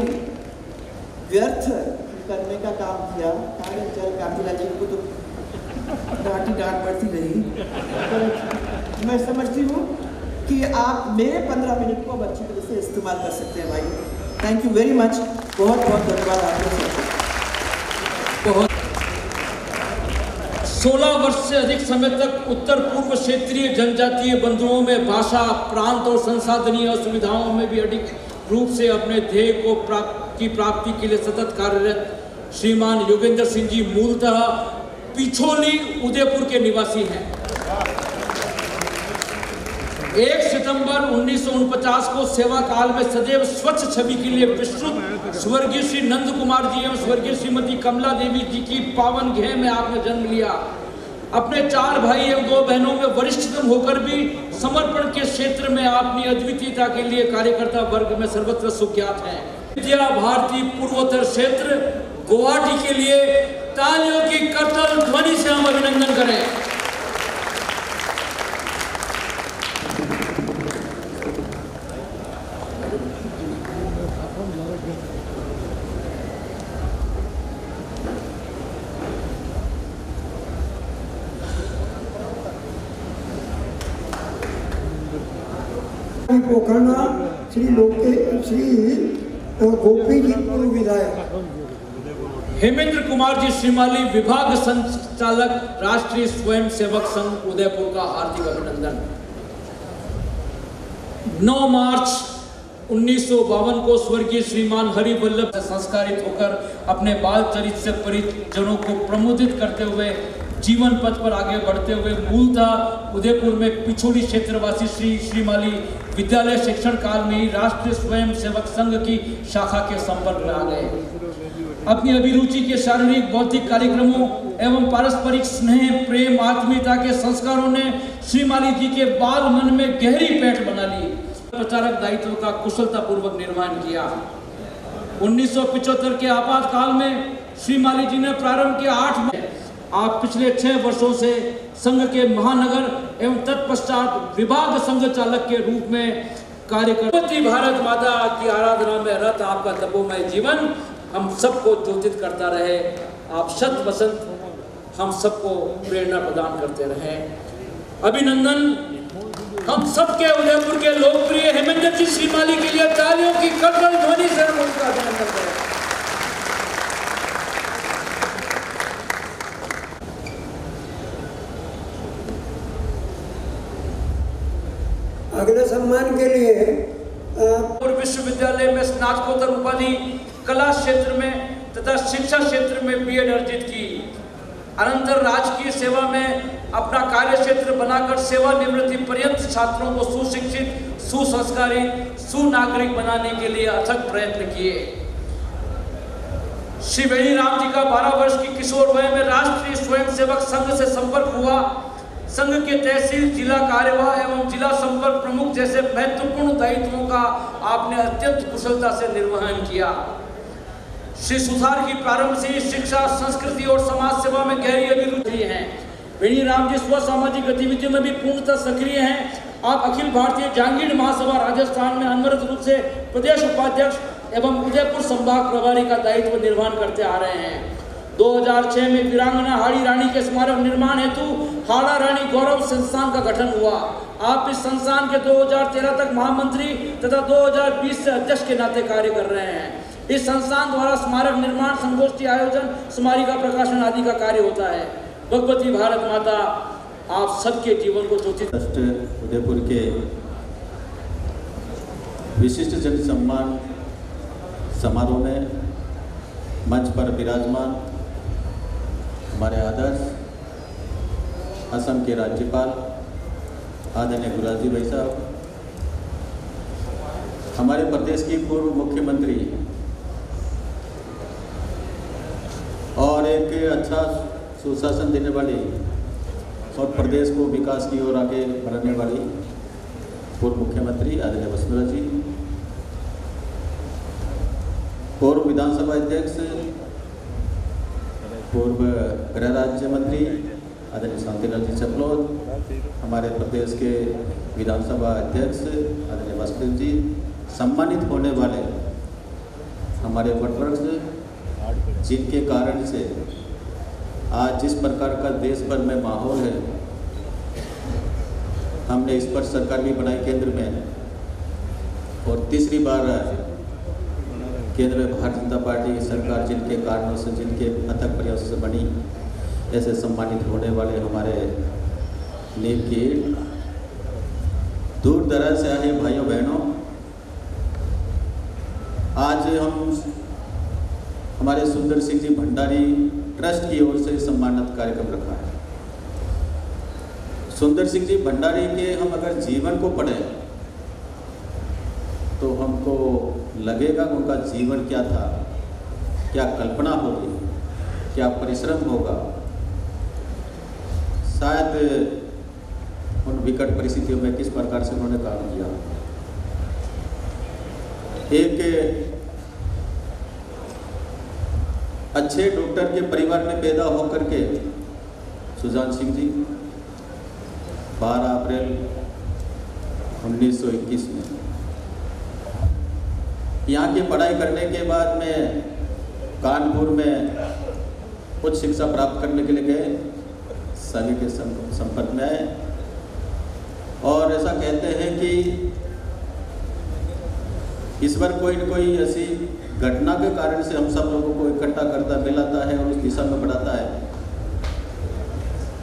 व्यर्थ करने का काम किया, चल काफिला जी को तो डांट पड़ती रही, पर मैं समझती हूँ कि आप मेरे 15 मिनट को अब अच्छी तरह से इस्तेमाल कर सकते हैं भाई। थैंक यू वेरी मच, बहुत बहुत धन्यवाद आप लोग। 16 वर्ष से अधिक समय तक उत्तर पूर्व क्षेत्रीय जनजातीय बंधुओं में भाषा, प्रांत और संसाधनीय सुविधाओं में भी अधिक रूप से अपने ध्येय को प्राप्ति के लिए सतत कार्यरत श्रीमान योगेंद्र सिंह जी मूलतः पिछोली उदयपुर के निवासी हैं। 1 सितंबर 1949 को सेवा काल में सदैव स्वच्छ छवि के लिए विस्तृत स्वर्गीय श्री नंद कुमार जी एवं स्वर्गीय श्रीमती कमला देवी जी की पावन गृह में आपने जन्म लिया। अपने 4 भाई एवं 2 बहनों में वरिष्ठतम होकर भी समर्पण के क्षेत्र में अपनी अद्वितीयता के लिए कार्यकर्ता वर्ग में सर्वत्र सुख्यात हैं। विद्या भारती पूर्वोत्तर क्षेत्र गुवाहाटी के लिए तालियों की करतल ध्वनि से हम अभिनंदन करें। पोखरना श्री गोपी जी पूर्व विधायक, हेमेंद्र कुमार जी श्रीमाली विभाग संचालक राष्ट्रीय स्वयं सेवक संघ उदयपुर का हार्दिक अभिनंदन। 9 मार्च 1952 को स्वर्गीय श्रीमान हरिवल्लभ से संस्कारित होकर अपने बाल चरित्र से परिजनों को प्रमोदित करते हुए जीवन पथ पर आगे बढ़ते हुए मूलतः उदयपुर में पिछोली क्षेत्रवासी श्रीमाली विद्यालय शिक्षण काल में ही राष्ट्रीय स्वयं सेवक संघ की शाखा के संपर्क में आ गए। अपनी अभिरुचि के शारीरिक बौद्धिक कार्यक्रमों एवं पारस्परिक स्नेह, प्रेम, आत्मीयता के संस्कारों ने श्रीमाली जी के बाल मन में गहरी पैठ बना ली। प्रचारक दायित्व का कुशलतापूर्वक निर्वहन किया। 1975 के आपातकाल में श्रीमाली जी ने प्रारंभ किया 8 में आप पिछले 6 वर्षों से संघ के महानगर एवं तत्पश्चात विभाग संघ चालक के रूप में कार्य करती। भारत माता की आराधना में रत आपका तपोमय जीवन हम सबको ज्योतित करता रहे। आप शत वसंत हम सबको प्रेरणा प्रदान करते रहे। अभिनंदन हम सबके उदयपुर के लोकप्रिय हेमेंद्र जी श्रीमाली के लिए तालियों की करतल ध्वनि से हम उनका अभिनंदन करें। अगले सम्मान के लिए विश्वविद्यालय में स्नातकोत्तर उपाधि, कला क्षेत्र में तथा शिक्षा क्षेत्र में बीएड अर्जित की। अनंतर राजकीय सेवा में अपना कार्य क्षेत्र बनाकर सेवानिवृत्ति पर्यंत छात्रों को सुशिक्षित, सुसंस्कारित, सुनागरिक बनाने के लिए अथक प्रयत्न किए। श्री वेणीराम जी का 12 वर्ष की किशोर वय में राष्ट्रीय स्वयंसेवक संघ से संपर्क हुआ। संघ के तहसील, जिला कार्यवाह एवं जिला संपर्क प्रमुख जैसे महत्वपूर्ण दायित्वों का आपने अत्यंत कुशलता से निर्वहन किया। श्री सुधार की प्रारंभ से ही शिक्षा, संस्कृति और समाज सेवा में गहरी अभिरुचि है। वेणीराम जी स्व सामाजिक गतिविधियों में भी पूर्णतः सक्रिय हैं। आप अखिल भारतीय जहांगीर महासभा राजस्थान में अनवरत रूप से प्रदेश उपाध्यक्ष एवं उदयपुर संभाग प्रभारी का दायित्व निर्वहन करते आ रहे हैं। 2006 में वीरांगना हाड़ी रानी के स्मारक निर्माण हेतु हाड़ा रानी गौरव संस्थान का गठन हुआ। आप इस संस्थान के 2013 तक महामंत्री तथा 2020 से अध्यक्ष के नाते कार्य कर रहे हैं। इस संस्थान द्वारा स्मारक निर्माण, संगोष्ठी आयोजन, स्मारिका प्रकाशन आदि का कार्य होता है। भगवती भारत माता आप सबके जीवन को ज्योतित। उदयपुर के विशिष्ट जन सम्मान समारोह में मंच पर विराजमान हमारे आदर्श असम के राज्यपाल आदरणीय गुलाजी भाई साहब, हमारे प्रदेश की पूर्व मुख्यमंत्री और एक अच्छा सुशासन देने वाली और प्रदेश को विकास की ओर आगे बढ़ाने वाली पूर्व मुख्यमंत्री आदरणीय वसुंधरा जी, पूर्व विधानसभा अध्यक्ष, पूर्व गृह राज्य मंत्री आदरणीय शांतिलाल जी चपलोद, हमारे प्रदेश के विधानसभा अध्यक्ष आदरणीय वासुदेव जी, सम्मानित होने वाले हमारे वटवृक्ष, जिनके कारण से आज जिस प्रकार का देश भर में माहौल है, हमने इस पर सरकार भी बनाई केंद्र में, और तीसरी बार केंद्र में भारतीय जनता पार्टी की सरकार जिनके कारणों से, जिनके अथक प्रयासों से बनी, ऐसे सम्मानित होने वाले हमारे नीम की दूर दराज से आए भाइयों बहनों, आज हम हमारे सुंदर सिंह जी भंडारी ट्रस्ट की ओर से सम्मानित कार्यक्रम रखा है। सुंदर सिंह जी भंडारी के हम अगर जीवन को पढ़ें तो हमको लगेगा कि उनका जीवन क्या था, क्या कल्पना होगी, क्या परिश्रम होगा। शायद उन विकट परिस्थितियों में किस प्रकार से उन्होंने काम किया। एक अच्छे डॉक्टर के परिवार में पैदा होकर के सुजान सिंह जी 12 अप्रैल 1921 में यहाँ की पढ़ाई करने के बाद में कानपुर में उच्च शिक्षा प्राप्त करने के लिए गए, सभी के संपर्क में आए, और ऐसा कहते हैं कि ईश्वर कोई न कोई ऐसी घटना के कारण से हम सब लोगों को इकट्ठा करता, मिलाता है और उस दिशा में बढ़ाता है।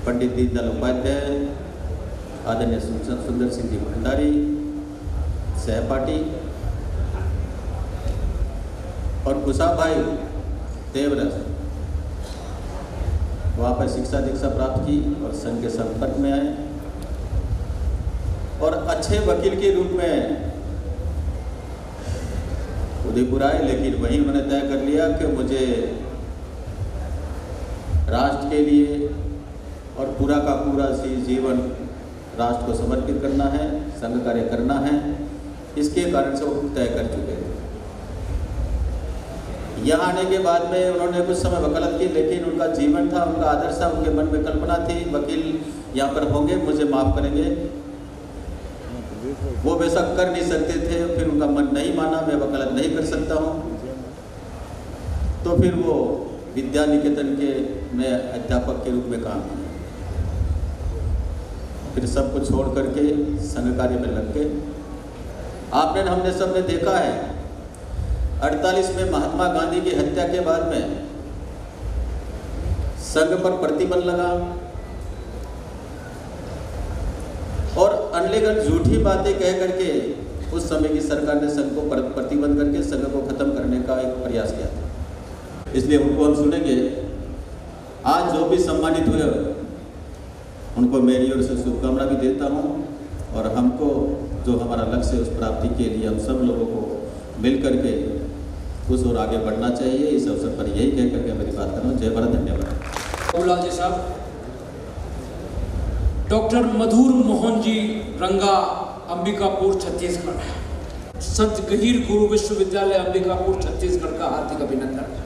पंडित दीनदयाल उपाध्याय, आदरणीय सुंदर सिंह जी भंडारी सहपाठी और कुशा भाई देवरस, वहाँ पर शिक्षा दीक्षा प्राप्त की और संघ के संपर्क में आए, और अच्छे वकील के रूप में उदयपुर आए, लेकिन वहीं उन्होंने तय कर लिया कि मुझे राष्ट्र के लिए और पूरा का पूरा जीवन राष्ट्र को समर्पित करना है, संघ कार्य करना है। इसके कारण से वो तय कर चुके थे। यहाँ आने के बाद में उन्होंने कुछ समय वकालत की, लेकिन उनका जीवन था, उनका आदर्श था, उनके मन में कल्पना थी वकील यहाँ पर होंगे, मुझे माफ़ करेंगे। वो वैसा कर नहीं सकते थे, फिर उनका मन नहीं माना, मैं वकालत नहीं कर सकता हूँ, तो फिर वो विद्या निकेतन के में अध्यापक के रूप में काम किया। फिर सब कुछ छोड़ करके संघ कार्य में लग गए। आपने हमने सबने देखा है 48 में महात्मा गांधी की हत्या के बाद में संघ पर प्रतिबंध लगा और अनलेगन झूठी बातें कह करके उस समय की सरकार ने संघ को प्रतिबंध करके संघ को खत्म करने का एक प्रयास किया था। इसलिए उनको हम सुनेंगे। आज जो भी सम्मानित हुए उनको मेरी ओर से शुभकामना भी देता हूँ, और हमको जो हमारा लक्ष्य है उस प्राप्ति के लिए हम सब लोगों को मिल करके उस ओर आगे बढ़ना चाहिए। इस अवसर पर यही कह करके मेरी बात कर रहा हूँ। जय भारत, धन्यवाद। बाबूलाल जी साहब, डॉक्टर मधुर मोहन जी रंगा, अंबिकापुर छत्तीसगढ़, संत गहीर गुरु विश्वविद्यालय अंबिकापुर छत्तीसगढ़ का हार्दिक अभिनंदन।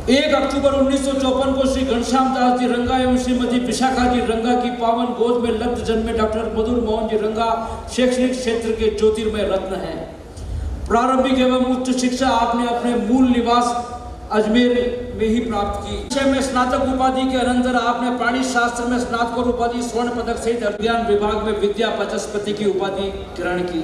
1 अक्टूबर 1954 को श्री घनश्याम दास जी रंगा एवं श्रीमती विशाखा जी रंगा की पावन गोद में लब्ध जन्मे डॉक्टर मधुर मोहन जी रंगा शैक्षणिक क्षेत्र के ज्योतिर्मय रत्न हैं। प्रारंभिक एवं उच्च शिक्षा आपने अपने मूल निवास अजमेर में ही प्राप्त की। विषय में स्नातक उपाधि के अनंतर आपने प्राणी शास्त्र में स्नातक उपाधि, स्वर्ण पदक सहित विज्ञान विभाग में विद्या पचस्पति की उपाधि ग्रहण की।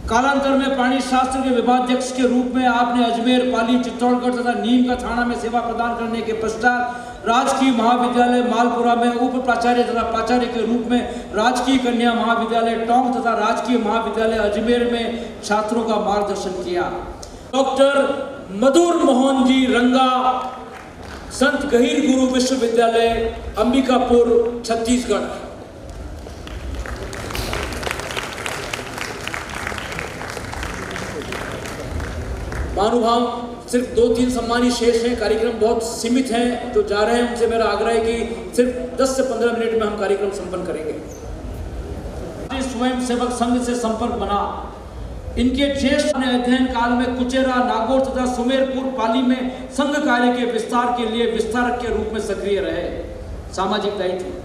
कालांतर में प्राणी शास्त्र के विभागाध्यक्ष के रूप में आपने अजमेर, पाली, चित्तौड़गढ़ तथा नीम का थाना में सेवा प्रदान करने के पश्चात राजकीय महाविद्यालय मालपुरा में उप प्राचार्य तथा प्राचार्य के रूप में, राजकीय कन्या महाविद्यालय टोंक तथा राजकीय महाविद्यालय अजमेर में छात्रों का मार्गदर्शन किया। डॉक्टर मधुर मोहन जी रंगा, संत गहीर गुरु विश्वविद्यालय अंबिकापुर छत्तीसगढ़। महानुभाव, सिर्फ 2-3 सम्मानी शेष हैं, कार्यक्रम बहुत सीमित हैं, जो जा रहे हैं उनसे मेरा आग्रह है कि सिर्फ 10 से 15 मिनट में हम कार्यक्रम संपन्न करेंगे। स्वयं सेवक संघ से संपर्क बना। इनके ज्येष्ठ अध्ययन काल में कुचेरा, नागौर तथा सुमेरपुर, पाली में संघ कार्य के विस्तार के लिए विस्तारक के रूप में सक्रिय रहे। सामाजिक दायित्व।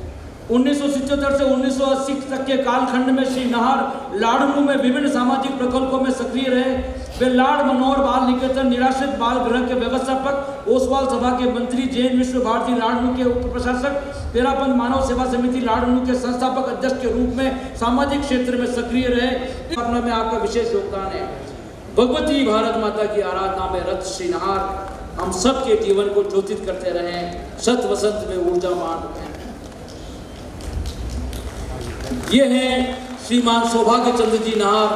1977 से 1980 तक के कालखंड में श्री नाहर लाड़नू में विभिन्न सामाजिक प्रकल्पों में सक्रिय रहे। वे लाड़ मनोहर बाल निकेतन, निराश्रित बाल गृह के व्यवस्थापक, ओसवाल सभा के मंत्री, जैन विश्व भारती लाड़नू के उप प्रशासक, तेरापंथ मानव सेवा समिति लाड़नू के संस्थापक अध्यक्ष के रूप में सामाजिक क्षेत्र में सक्रिय रहे। स्थापना में आपका विशेष योगदान है। भगवती भारत माता की आराधना में रत श्री नाहर हम सबके जीवन को ज्योतित करते रहें, शत वसंत में ऊर्जामान रहें। ये हैं श्रीमान सौभाग्य चंद्र जी नाहर,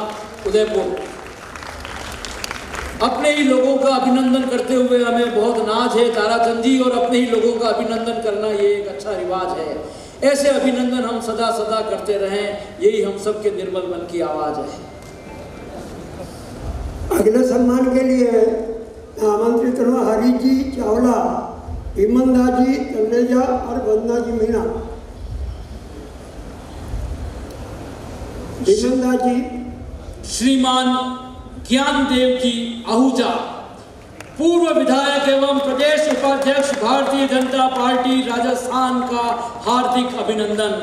उदयपुर। अपने ही लोगों का अभिनंदन करते हुए हमें बहुत नाज है ताराचंद जी, और अपने ही लोगों का अभिनंदन करना ये एक अच्छा रिवाज है। ऐसे अभिनंदन हम सदा सदा करते रहें, यही हम सबके निर्मल मन की आवाज है। अगले सम्मान के लिए आमंत्रित हूँ हरी जी चावला, हिमंदा जी तलेजा और वंदना जी मीणा। हिमंदा जी श्रीमान ज्ञानदेव जी आहूजा, पूर्व विधायक एवं प्रदेश उपाध्यक्ष भारतीय जनता पार्टी राजस्थान का हार्दिक अभिनंदन।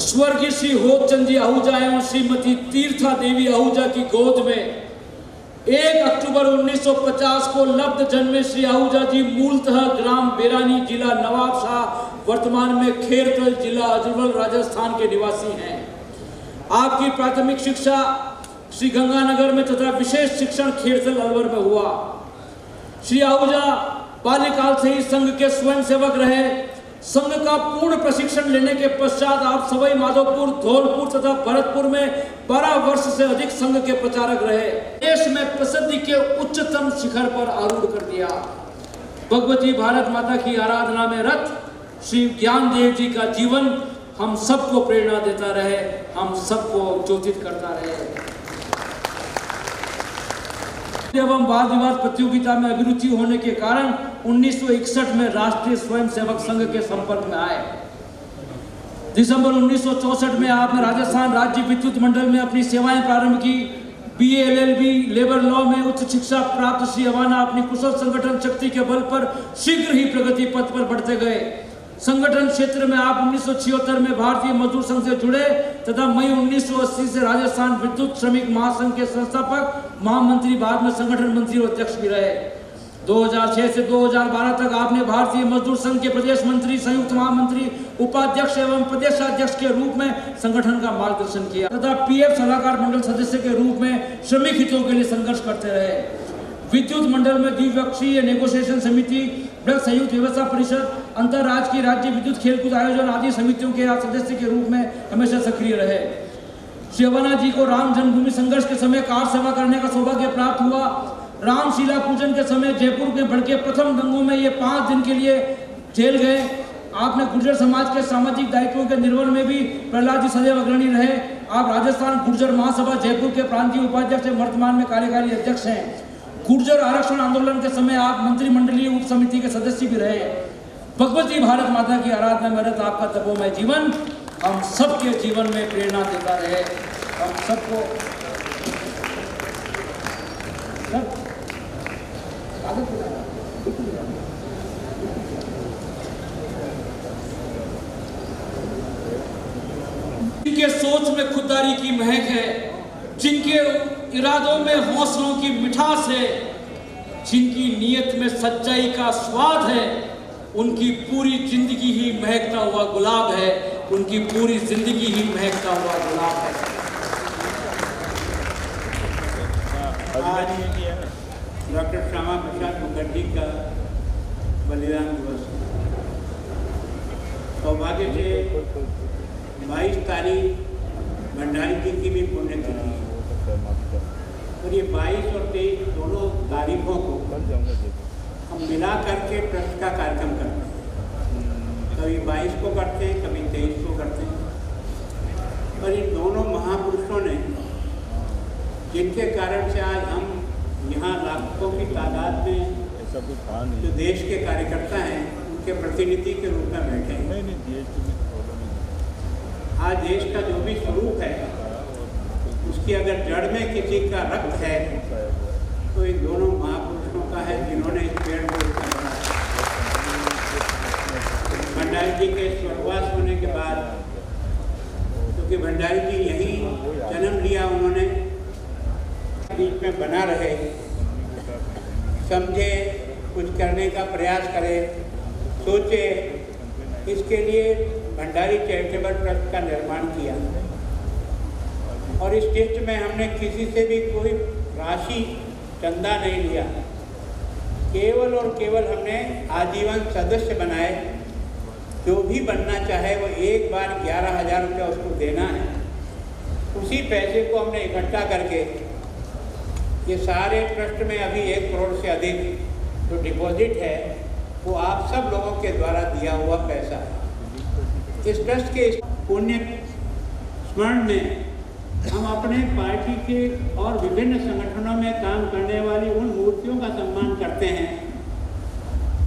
स्वर्गीय श्री होतचंद जी आहूजा एवं श्रीमती तीर्था देवी आहूजा की गोद में 1 अक्टूबर 1950 को लब्ध जन्मे श्री आहूजा जी मूलतः ग्राम बेरानी, जिला नवाबशाह, वर्तमान में खेरकल, जिला अजमेर, राजस्थान के निवासी हैं। आपकी प्राथमिक शिक्षा श्री गंगानगर में तथा विशेष शिक्षण खेरकल, अलवर में हुआ। श्री आहूजा बाल्यकाल से ही संघ के स्वयंसेवक रहे। संघ का पूर्ण प्रशिक्षण लेने के पश्चात आप सवाई माधोपुर, धौलपुर तथा भरतपुर में 12 वर्ष से अधिक संघ के प्रचारक रहे। देश में प्रसिद्धि के उच्चतम शिखर पर आरूढ़ कर दिया। भगवती भारत माता की आराधना में रत श्री ज्ञानदेव जी का जीवन हम सबको प्रेरणा देता रहे, हम सबको ज्योतित करता रहे। एवं वाद विवाद प्रतियोगिता में अभिरुचि होने के कारण 1961 में राष्ट्रीय स्वयंसेवक संघ के संपर्क में आए। दिसंबर 1964 में आपने राजस्थान राज्य विद्युत मंडल में अपनी सेवाएं प्रारंभ की। BA LLB लेबर लॉ में उच्च शिक्षा प्राप्त श्री अवाना अपनी कुशल संगठन शक्ति के बल पर शीघ्र ही प्रगति पथ पर बढ़ते गए। संगठन क्षेत्र में आप 1976 में भारतीय मजदूर संघ से जुड़े तथा मई 1980 से राजस्थान विद्युत श्रमिक महासंघ के संस्थापक, महामंत्री, बाद में संगठन मंत्री और अध्यक्ष भी रहे। 2006 से 2012 तक आपने भारतीय मजदूर संघ के प्रदेश मंत्री, संयुक्त महामंत्री, उपाध्यक्ष एवं प्रदेशाध्यक्ष के रूप में संगठन का मार्गदर्शन किया तथा PF सलाहकार मंडल सदस्य के रूप में श्रमिक हितों के लिए संघर्ष करते रहे। विद्युत मंडल में द्विपक्षीय नेगोशिएशन समिति, ब्लॉक संयुक्त व्यवस्था परिषद, अंतर्राज्यीय राज्य विद्युत खेलकूद आयोजन आदि समितियों के सदस्य के रूप में हमेशा सक्रिय रहे। श्री अवाना जी को राम जन्मभूमि संघर्ष के समय कार सेवा करने का सौभाग्य प्राप्त हुआ। रामशिला पूजन के समय जयपुर में भड़के प्रथम दंगों में ये 5 दिन के लिए जेल गए। आपने गुर्जर समाज के सामाजिक दायित्वों के निर्वहन में भी प्रहलाद जी सदैव अग्रणी रहे। आप राजस्थान गुर्जर महासभा जयपुर के प्रांतीय उपाध्यक्ष एवं वर्तमान में कार्यकारी अध्यक्ष हैं। गुर्जर आरक्षण आंदोलन के समय आप मंत्रिमंडलीय उप समिति के सदस्य भी रहे। भगवती भारत माता की आराधना में रत आपका तपोमय जीवन हम सबके जीवन में प्रेरणा देता रहे। हम सबको जिनके सोच में खुददारी की महक है, जिनके इरादों में हौसलों की मिठास है, जिनकी नीयत में सच्चाई का स्वाद है, उनकी पूरी जिंदगी ही महकता हुआ गुलाब है। उनकी पूरी जिंदगी ही महकता हुआ गुलाब है। आज डॉक्टर श्यामा प्रसाद मुखर्जी का बलिदान दिवस। सौभाग्य से 22 तारीख भंडारी जी की भी पुण्यतिथि है और ये 22 और 23 दोनों तारीखों को हम मिला करके ट्रस्ट का कार्यक्रम करते हैं। कभी 22 को करते हैं, कभी 23 को करते हैं। और इन दोनों महापुरुषों ने, जिनके कारण से आज हम यहाँ लाखों की तादाद में जो देश के कार्यकर्ता हैं उनके प्रतिनिधि के रूप में बैठे हैं। आज देश का जो भी स्वरूप है उसकी अगर जड़ में किसी का रक्त है तो इन दोनों महापुरुषों का है जिन्होंने इस पेड़ को इतना बढ़ाया। भंडारी जी के स्वर्गवास होने के बाद, क्योंकि भंडारी जी यहीं जन्म लिया, उन्होंने बीच में बना रहे, समझे, कुछ करने का प्रयास करे, सोचे, इसके लिए भंडारी चैरिटेबल ट्रस्ट का निर्माण किया। और इस ट्रस्ट में हमने किसी से भी कोई राशि चंदा नहीं लिया, केवल और केवल हमने आजीवन सदस्य बनाए। जो भी बनना चाहे वो एक बार 11,000 रुपया उसको देना है। उसी पैसे को हमने इकट्ठा करके ये सारे ट्रस्ट में अभी 1 करोड़ से अधिक जो डिपॉजिट है वो आप सब लोगों के द्वारा दिया हुआ पैसा है। इस ट्रस्ट के पुण्य स्मरण में हम अपने पार्टी के और विभिन्न संगठनों में काम करने वाली उन मूर्तियों का सम्मान करते हैं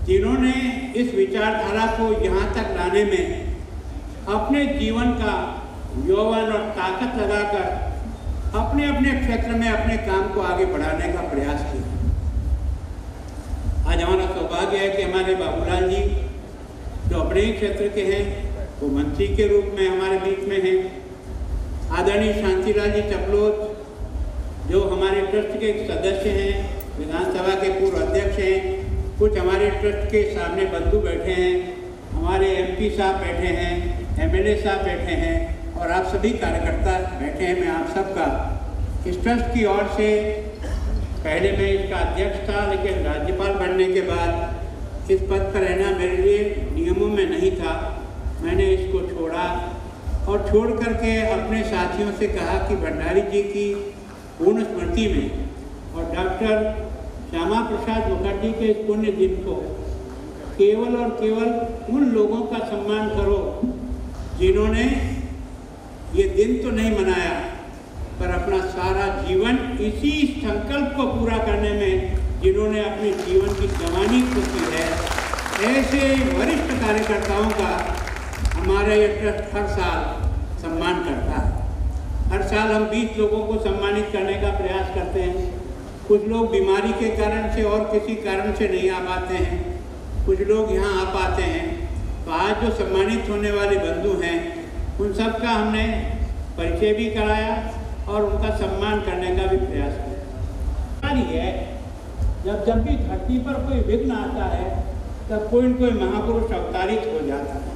जिन्होंने इस विचारधारा को यहाँ तक लाने में अपने जीवन का यौवन और ताकत लगाकर अपने अपने क्षेत्र में अपने काम को आगे बढ़ाने का प्रयास किया। आज हमारा सौभाग्य है कि हमारे बाबूलाल जी जो अपने ही क्षेत्र के हैं वो मंत्री के रूप में हमारे बीच में हैं। आदरणीय शांतिलाल जी चपलोत जो हमारे ट्रस्ट के सदस्य हैं, विधानसभा के पूर्व अध्यक्ष हैं, कुछ हमारे ट्रस्ट के सामने बंधु बैठे हैं, हमारे एमपी साहब बैठे हैं, एमएलए साहब बैठे हैं और आप सभी कार्यकर्ता बैठे हैं। मैं आप सबका इस ट्रस्ट की ओर से, पहले मैं इसका अध्यक्ष था लेकिन राज्यपाल बनने के बाद इस पद पर रहना मेरे लिए नियमों में नहीं था। मैंने इसको छोड़ा और छोड़ करके अपने साथियों से कहा कि भंडारी जी की पूर्ण स्मृति में और डॉक्टर श्यामा प्रसाद मुखर्जी के इस पुण्य दिन को केवल और केवल उन लोगों का सम्मान करो जिन्होंने ये दिन तो नहीं मनाया पर अपना सारा जीवन इसी संकल्प को पूरा करने में जिन्होंने अपने जीवन की जवानी को की है। ऐसे वरिष्ठ कार्यकर्ताओं का हमारा ये ट्रस्ट हर साल सम्मान करता है। हर साल हम 20 लोगों को सम्मानित करने का प्रयास करते हैं। कुछ लोग बीमारी के कारण से और किसी कारण से नहीं आ पाते हैं, कुछ लोग यहाँ आ पाते हैं। तो आज जो सम्मानित होने वाले बंधु हैं उन सब का हमने परिचय भी कराया और उनका सम्मान करने का भी प्रयास किया। है जब भी धरती पर कोई विघ्न आता है तब कोई न कोई महापुरुष अवतारित हो जाता है।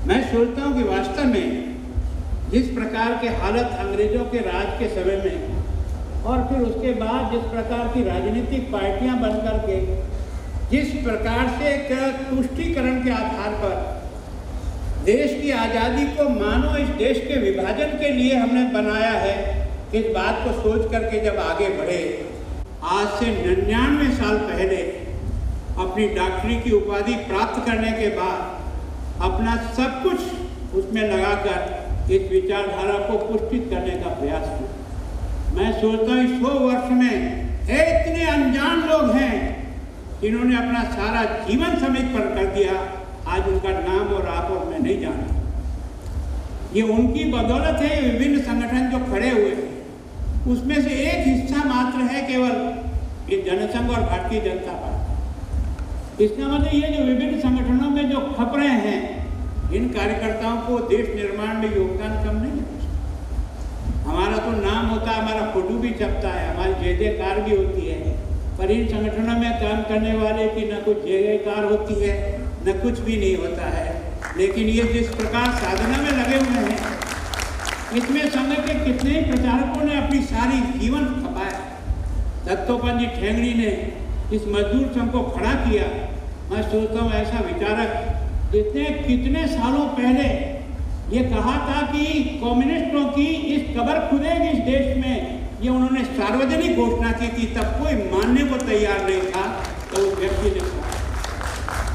मैं सोचता हूँ कि वास्तव में जिस प्रकार के हालत अंग्रेजों के राज के समय में और फिर उसके बाद जिस प्रकार की राजनीतिक पार्टियां बन करके जिस प्रकार से तुष्टीकरण के आधार पर देश की आज़ादी को मानो इस देश के विभाजन के लिए हमने बनाया है, इस बात को सोच करके जब आगे बढ़े, आज से 99 साल पहले अपनी डॉक्टरी की उपाधि प्राप्त करने के बाद अपना सब कुछ उसमें लगाकर इस विचारधारा को पुष्टित करने का प्रयास किया। मैं सोचता हूँ 100 वर्ष में इतने अनजान लोग हैं जिन्होंने अपना सारा जीवन समेत पर कर दिया। आज उनका नाम और आप और मैं नहीं जानता। ये उनकी बदौलत है विभिन्न संगठन जो खड़े हुए हैं, उसमें से एक हिस्सा मात्र है केवल ये जनसंघ और भारतीय जनता पार्टी। इसका मतलब ये जो विभिन्न संगठनों में जो खबरें हैं, इन कार्यकर्ताओं को देश निर्माण में योगदान कम नहीं है। हमारा तो नाम होता है, हमारा फोटो भी छपता है, हमारी जय जयकार भी होती है, पर इन संगठनों में काम करने वाले की न कुछ जय जयकार होती है न कुछ भी नहीं होता है। लेकिन ये जिस प्रकार साधना में लगे हुए हैं, इसमें संघ के कितने ही प्रचारकों ने अपनी सारी जीवन खपाया। दत्तोपंत जी ठेंगड़ी ने इस मजदूर संघ को खड़ा किया। मैं सोचता हूँ ऐसा विचारक जिसने कितने सालों पहले ये कहा था कि कम्युनिस्टों की इस कब्र खुदेगी इस देश में, ये उन्होंने सार्वजनिक घोषणा की थी, तब कोई मानने को तैयार नहीं था। तो उस व्यक्ति ने कहा,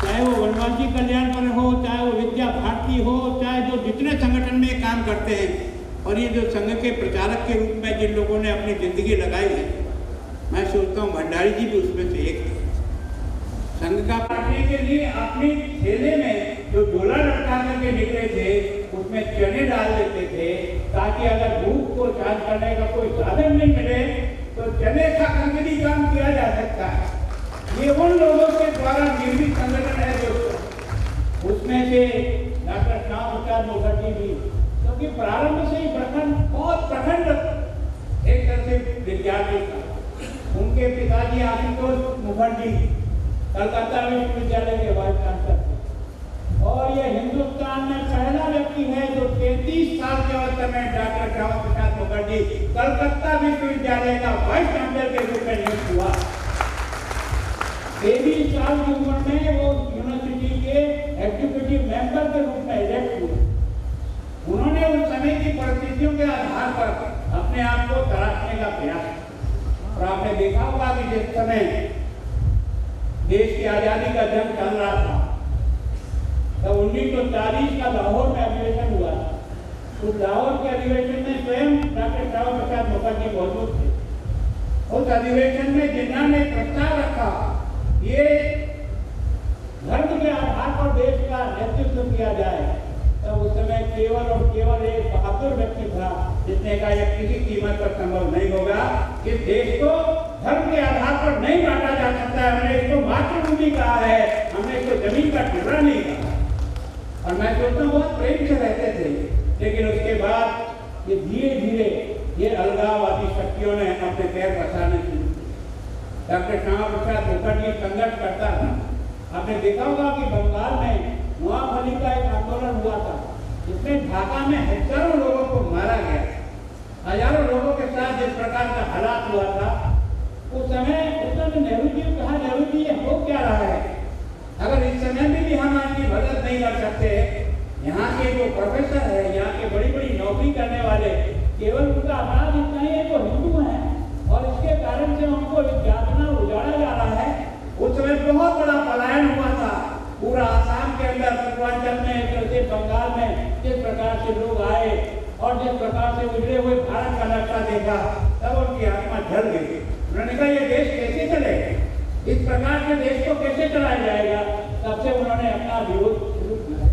चाहे वो वनवासी कल्याण पर हो, चाहे वो विद्या भारती हो, चाहे जो जितने संगठन में काम करते हैं, और ये जो संघ के प्रचारक के रूप में जिन लोगों ने अपनी जिंदगी लगाई है, मैं सोचता हूँ भंडारी जी भी उसमें से एक थे। संघ का पार्टी के लिए अपनी थैले में जो झोला लटका करके निकले थे उसमें चने डाल देते थे, ताकि अगर भूख को शांत करने का कोई साधन नहीं मिले तो चने खा करके भी काम किया जा सकता है। ये उन लोगों के द्वारा निर्मित संगठन है दोस्तों। उसमें से डॉक्टर श्यामा प्रसाद मुखर्जी भी, क्योंकि प्रारंभ से ही बहुत प्रखंड एक तरह से विद्यार्थी था। उनके पिताजी आशुतोष मुखर्जी कलकत्ता विश्वविद्यालय के वाइस चांसलर थे, और यह हिंदुस्तान में पहला व्यक्ति है जो 33 साल के अवस्था में डॉक्टर श्यामा प्रसाद मुखर्जी कलकत्ता विश्वविद्यालय का वाइस चांसलर के रूप में नियुक्त हुआ। 23 साल की उम्र में वो यूनिवर्सिटी के एग्जीक्यूटिव मेंबर के रूप में इलेक्ट हुए। उन्होंने उस समय की परिस्थितियों के आधार पर अपने आप को तराशने का प्रयास किया, और आपने देखा होगा कि जिस समय देश की आजादी का जंग चल रहा था, तब 1940 का लाहौर में अधिवेशन हुआ। उस लाहौर के अधिवेशन में स्वयं डॉक्टर श्यामा प्रसाद मुखर्जी मौजूद थे। उस अधिवेशन में जिन्होंने प्रस्ताव रखा ये धर्म के आधार पर देश का नेतृत्व किया जाए, तब उस समय केवल और केवल एक बहादुर व्यक्ति था जिसने कहा यह किसी कीमत पर संभव नहीं होगा, इस देश को धर्म के आधार पर नहीं बांटा जा सकता है। हमने इसको मातृभूमि कहा है, हमने इसको जमीन का टुकड़ा नहीं कहा। और मैं सोचता हूँ बहुत प्रेम से रहते थे, लेकिन उसके बाद ये धीरे धीरे ये अलगाववादी शक्तियों ने अपने पैर पसारने शुरू किए। डॉक्टर श्यामा प्रसाद मुखर्जी संघर्ष करता था। आपने देखा होगा कि बंगाल में नवाब अली का एक आंदोलन हुआ था, जिसमें ढाका में हजारों लोगों को मारा गया। हजारों लोगों के साथ जिस प्रकार का हालात हुआ था, उस समय नेहरू जी ने कहा, नेहरू जी ये हो क्या रहा है? अगर इस समय में भी हम आपकी मदद नहीं कर सकते, यहाँ के जो प्रोफेसर है, यहाँ के बड़ी बड़ी नौकरी करने वाले, केवल उनका अपराध इतना ही है वो हिंदू हैं, और इसके कारण से उनको यातना उजाड़ा जा रहा है। उस समय बहुत बड़ा पलायन हुआ था पूरा आसाम के अंदर, पूर्वांचल में, जैसे बंगाल में जिस प्रकार से लोग आए और जिस प्रकार से उजड़े हुए भारत का नक्शा देखा, तब उनकी आत्मा जल गई। उन्होंने कहा ये देश कैसे चलेगा, इस प्रकार के देश को कैसे चलाया जाएगा। तब से उन्होंने अपना विरोध शुरू किया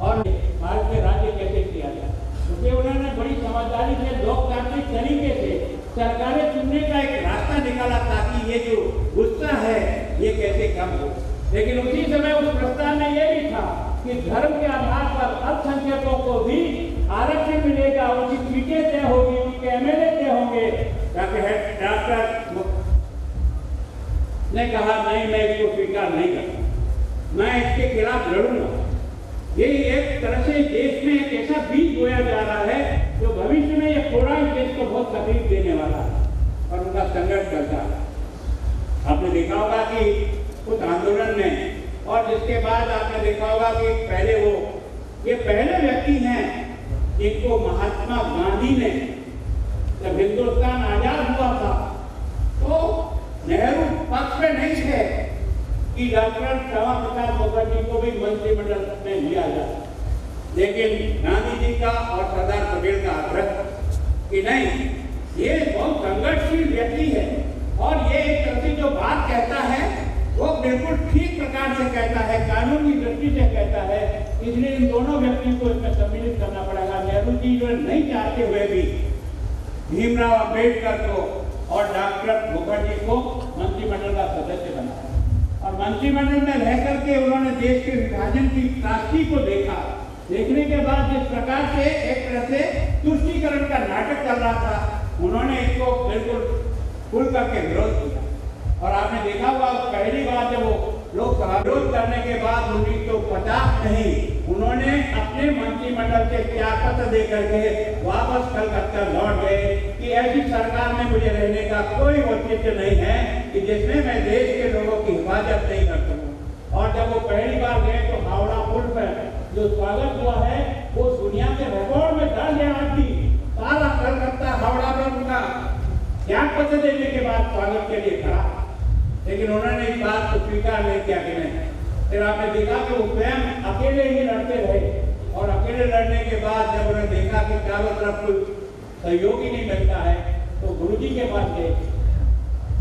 और भारत में राज्य कैसे किया जाए, क्योंकि उन्होंने बड़ी समझदारी से लोकतांत्रिक तरीके से सरकारें चुनने का एक रास्ता निकाला, ताकि ये जो गुस्सा है ये कैसे कम हो। लेकिन उसी समय उस प्रस्ताव में यह भी था कि धर्म के आधार पर अल्पसंख्यकों को भी आरक्षण मिलेगा, उनकी सीटें तय होगी, उनके एमएलए तय होंगे। डॉक्टर ने कहा नहीं, मैं इसको स्वीकार नहीं करता, मैं इसके खिलाफ लड़ूंगा। ये एक तरह से देश में एक ऐसा बीज बोया जा रहा है जो भविष्य में ये थोड़ा इस देश को बहुत तकलीफ देने वाला है, और उनका संघर्ष करता है। आपने देखा होगा कि उस आंदोलन में, और जिसके बाद आपने देखा होगा कि पहले ये पहले व्यक्ति हैं जिनको महात्मा गांधी ने, जब हिंदुस्तान आजाद हुआ था तो नेहरू पक्ष में नहीं थे कि डॉक्टर श्यामा प्रसाद मुखर्जी को भी मंत्रिमंडल में लिया जाए, लेकिन गांधी जी का और सरदार पटेल का आग्रह कि नहीं, ये बहुत संघर्षशील व्यक्ति है, और ये एक तरह से जो बात कहता है वो बिल्कुल ठीक प्रकार से कहता है, कानून की दृष्टि से कहता है, इसलिए इन दोनों व्यक्तियों को इसमें सम्मिलित करना पड़ेगा। नेहरू जी जो नहीं चाहते हुए भी भीमराव अम्बेडकर को और डॉक्टर मुखर्जी को मंत्रिमंडल का सदस्य बनाया, और मंत्रिमंडल में रह करके उन्होंने देश के विभाजन की त्रासदी को देखा। देखने के बाद जिस प्रकार से एक तरह से तुष्टीकरण का नाटक चल रहा था, उन्होंने इसको बिल्कुल खुल करके विरोध किया। और आपने देखा होगा पहली बार जब वो लोकसभा विरोध करने के बाद 1950 नहीं, उन्होंने अपने मंत्रिमंडल से त्यागपत्र दे करके वापस कलकत्ता लौट गए कि ऐसी सरकार में मुझे रहने का कोई औचित्य नहीं है कि जिसमें मैं देश के लोगों की हिफाजत नहीं कर सकूं। और जब वो पहली बार गए तो हावड़ा पुल पर जो स्वागत हुआ है वो दुनिया के रिकॉर्ड में दर्ज है। आज भी सारा कलकत्ता हावड़ा में उनका त्यागपत्र देने के बाद स्वागत के लिए खड़ा, लेकिन उन्होंने इस बात को स्वीकार नहीं किया कि नहीं। फिर आपने देखा कि वो स्वयं अकेले ही लड़ते रहे, और अकेले लड़ने के बाद जब उन्होंने देखा कि चारों तरफ कोई सहयोगी नहीं मिलता है, तो गुरुजी के पास गए।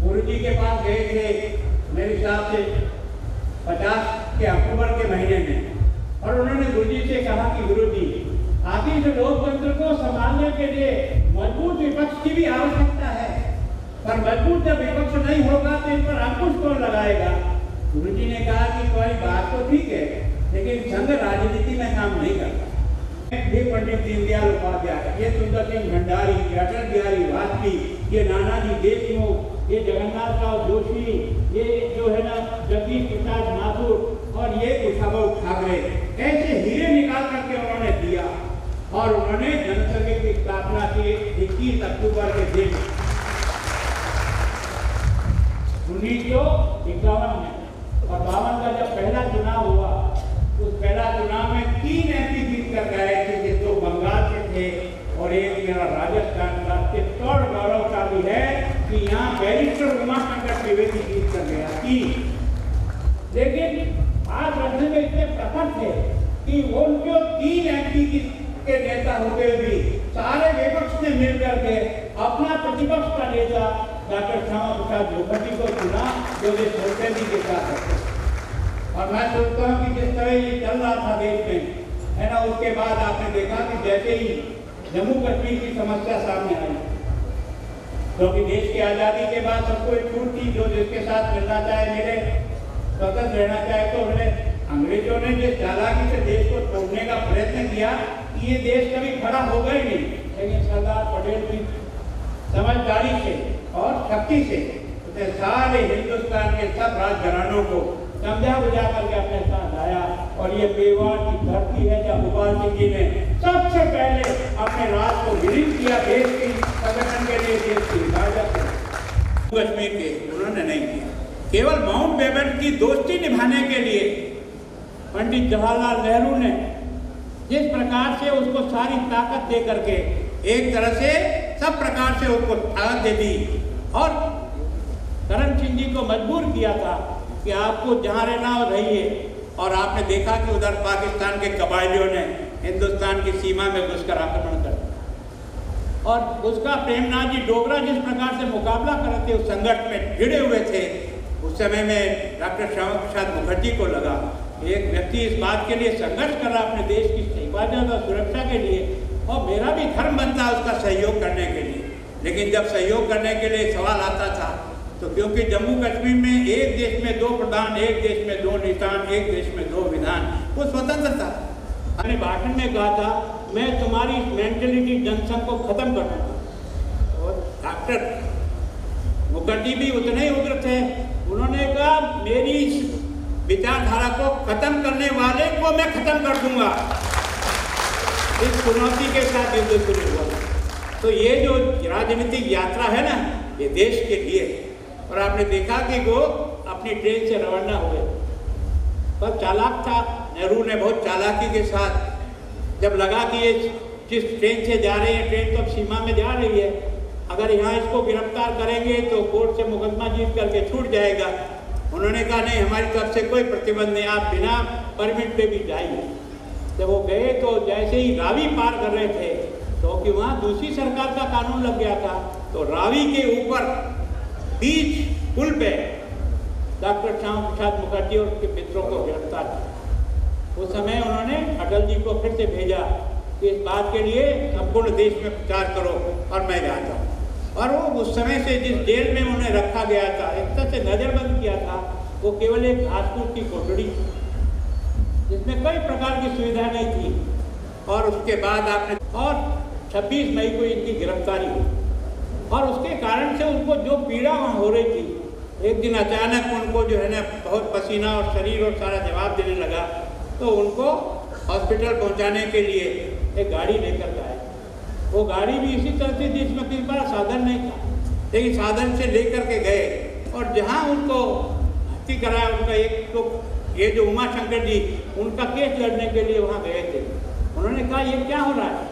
गुरुजी के पास गए थे, मेरे हिसाब से 50 के अक्टूबर के महीने में, और उन्होंने गुरुजी से कहा कि गुरुजी, आखिर जो लोकतंत्र को संभालने के लिए मजबूत विपक्ष की भी आवश्यकता है, पर मजबूत जब विपक्ष नहीं होगा तो इन पर अंकुश कौन लगाएगा। गुरुजी ने कहा कि तुम्हारी बात तो ठीक है, लेकिन संघ राजनीति में काम नहीं करता। ये पंडित दीनदयाल उपाध्याय, ये सुंदर सिंह भंडारी, ये अटल बिहारी वाजपेयी, ये नानाजी देशमुख, ये जगन्नाथ राव जोशी, ये जो है ना जगदीश प्रसाद माथुर और ये उद्धव ठाकरे, ऐसे हीरे निकाल करके उन्होंने दिया और उन्होंने जनसंघ की स्थापना की 21 अक्टूबर के दिन 1951 में। और 52 का जब पहला चुनाव हुआ, उस पहला चुनाव में 3 एमपी जीत कर गए थे, 2 बंगाल के थे और एक मेरा राजस्थान का। और गौरवशाली है कि यहाँ बैरिस्टर उमाशंकर त्रिवेदी जीत कर गया थी। लेकिन आज रखने में इतने प्रखर थे कि वो जो 3 एमपी के नेता होते भी सारे विपक्ष ने मिलकर के अपना प्रतिपक्ष का नेता डॉक्टर श्यामा प्रसाद मुखर्जी को चुना, जो वे सोलटेली के साथ रखे। और मैं सोचता हूँ कि जिस तरह ये चल रहा था देश में, है ना, उसके बाद आपने देखा कि जैसे ही जम्मू कश्मीर की समस्या सामने आई, क्योंकि देश की आज़ादी के बाद सबको एक छूट थी, जो जिसके साथ मिलना चाहे मिले, स्वतंत्र रहना चाहे तो मिले। अंग्रेजों ने जिस चालाकी से देश को तोड़ने का प्रयत्न किया कि ये देश कभी खड़ा होगा ही नहीं, लेकिन सरदार पटेल की समझदारी से और शक्ति से उसने सारे हिंदुस्तान के सब राजघरानों को समझा बुझा करके अपने साथ लाया। और ये मेवाड़ की धरती है जहाँ भोपाल सिंह जी ने सबसे पहले अपने राज को विलीन किया, देश की संगठन के लिए, देश की हिफाजत कश्मीर के उन्होंने नहीं किया। केवल माउंटबेटन की दोस्ती निभाने के लिए पंडित जवाहरलाल नेहरू ने जिस प्रकार से उसको सारी ताकत दे करके एक तरह से सब प्रकार से उसको ताकत दे दी और करण सिंह जी को मजबूर किया था कि आपको जहाँ रहना हो रहिए। और आपने देखा कि उधर पाकिस्तान के कबायलियों ने हिंदुस्तान की सीमा में घुसकर आक्रमण कर दिया और उसका प्रेमनाथ जी डोगरा जिस प्रकार से मुकाबला कर रहे थे, उस संघर्ष में भिड़े हुए थे। उस समय में डॉक्टर श्यामा प्रसाद मुखर्जी को लगा एक व्यक्ति इस बात के लिए संघर्ष कर रहा अपने देश की हिफाजत और सुरक्षा के लिए, और मेरा भी धर्म बनता है उसका सहयोग करने के लिए। लेकिन जब सहयोग करने के लिए सवाल आता था, तो क्योंकि जम्मू कश्मीर में एक देश में 2 प्रधान, एक देश में 2 निशान, एक देश में 2 विधान, वो स्वतंत्र था। अपने भाषण में कहा था, मैं तुम्हारी मेंटलिटी जनसंघ को खत्म कर दूंगा। और डॉक्टर मुखर्जी भी उतने ही उग्र थे, उन्होंने कहा मेरी विचारधारा को खत्म करने वाले को मैं खत्म कर दूंगा। इस चुनौती के साथ युद्ध शुरू हुआ। तो ये जो राजनीतिक यात्रा है ना, ये देश के लिए। और आपने देखा कि वो अपनी ट्रेन से रवाना हुए, पर चालाक था नेहरू ने, बहुत चालाकी के साथ जब लगा कि ये जिस ट्रेन से जा रहे हैं, ट्रेन तो सीमा में जा रही है, अगर यहाँ इसको गिरफ्तार करेंगे तो कोर्ट से मुकदमा जीत करके छूट जाएगा। उन्होंने कहा नहीं, हमारी तरफ से कोई प्रतिबंध नहीं, आप बिना परमिट पे भी जाइए। जब वो गए तो जैसे ही रावी पार कर रहे थे, तो कि वहाँ दूसरी सरकार का कानून लग गया था, तो रावी के ऊपर बीच पुल पे डॉक्टर श्यामा प्रसाद मुखर्जी और उसके मित्रों को गिरफ्तार किया। उस समय उन्होंने अटल जी को फिर से भेजा कि इस बात के लिए संपूर्ण देश में प्रचार करो और मैं जाता हूँ। और वो उस समय से जिस जेल में उन्हें रखा गया था, एक तरह से नज़रबंद किया था, वो केवल एक घास-फूस की कोठड़ी जिसमें कई प्रकार की सुविधा नहीं थी। और उसके बाद आपने 26 मई को इनकी गिरफ्तारी हुई और उसके कारण से उनको जो पीड़ा वहाँ हो रही थी, एक दिन अचानक उनको जो है ना बहुत पसीना और शरीर और सारा जवाब देने लगा, तो उनको हॉस्पिटल पहुँचाने के लिए एक गाड़ी लेकर गए। वो गाड़ी भी इसी तरह से जिसमें किसी बड़ा साधन नहीं था, लेकिन साधन से लेकर के गए और जहाँ उनको भर्ती कराया, उनका एक तो ये जो उमाशंकर जी उनका केस लड़ने के लिए वहाँ गए थे। उन्होंने कहा ये क्या हो रहा है,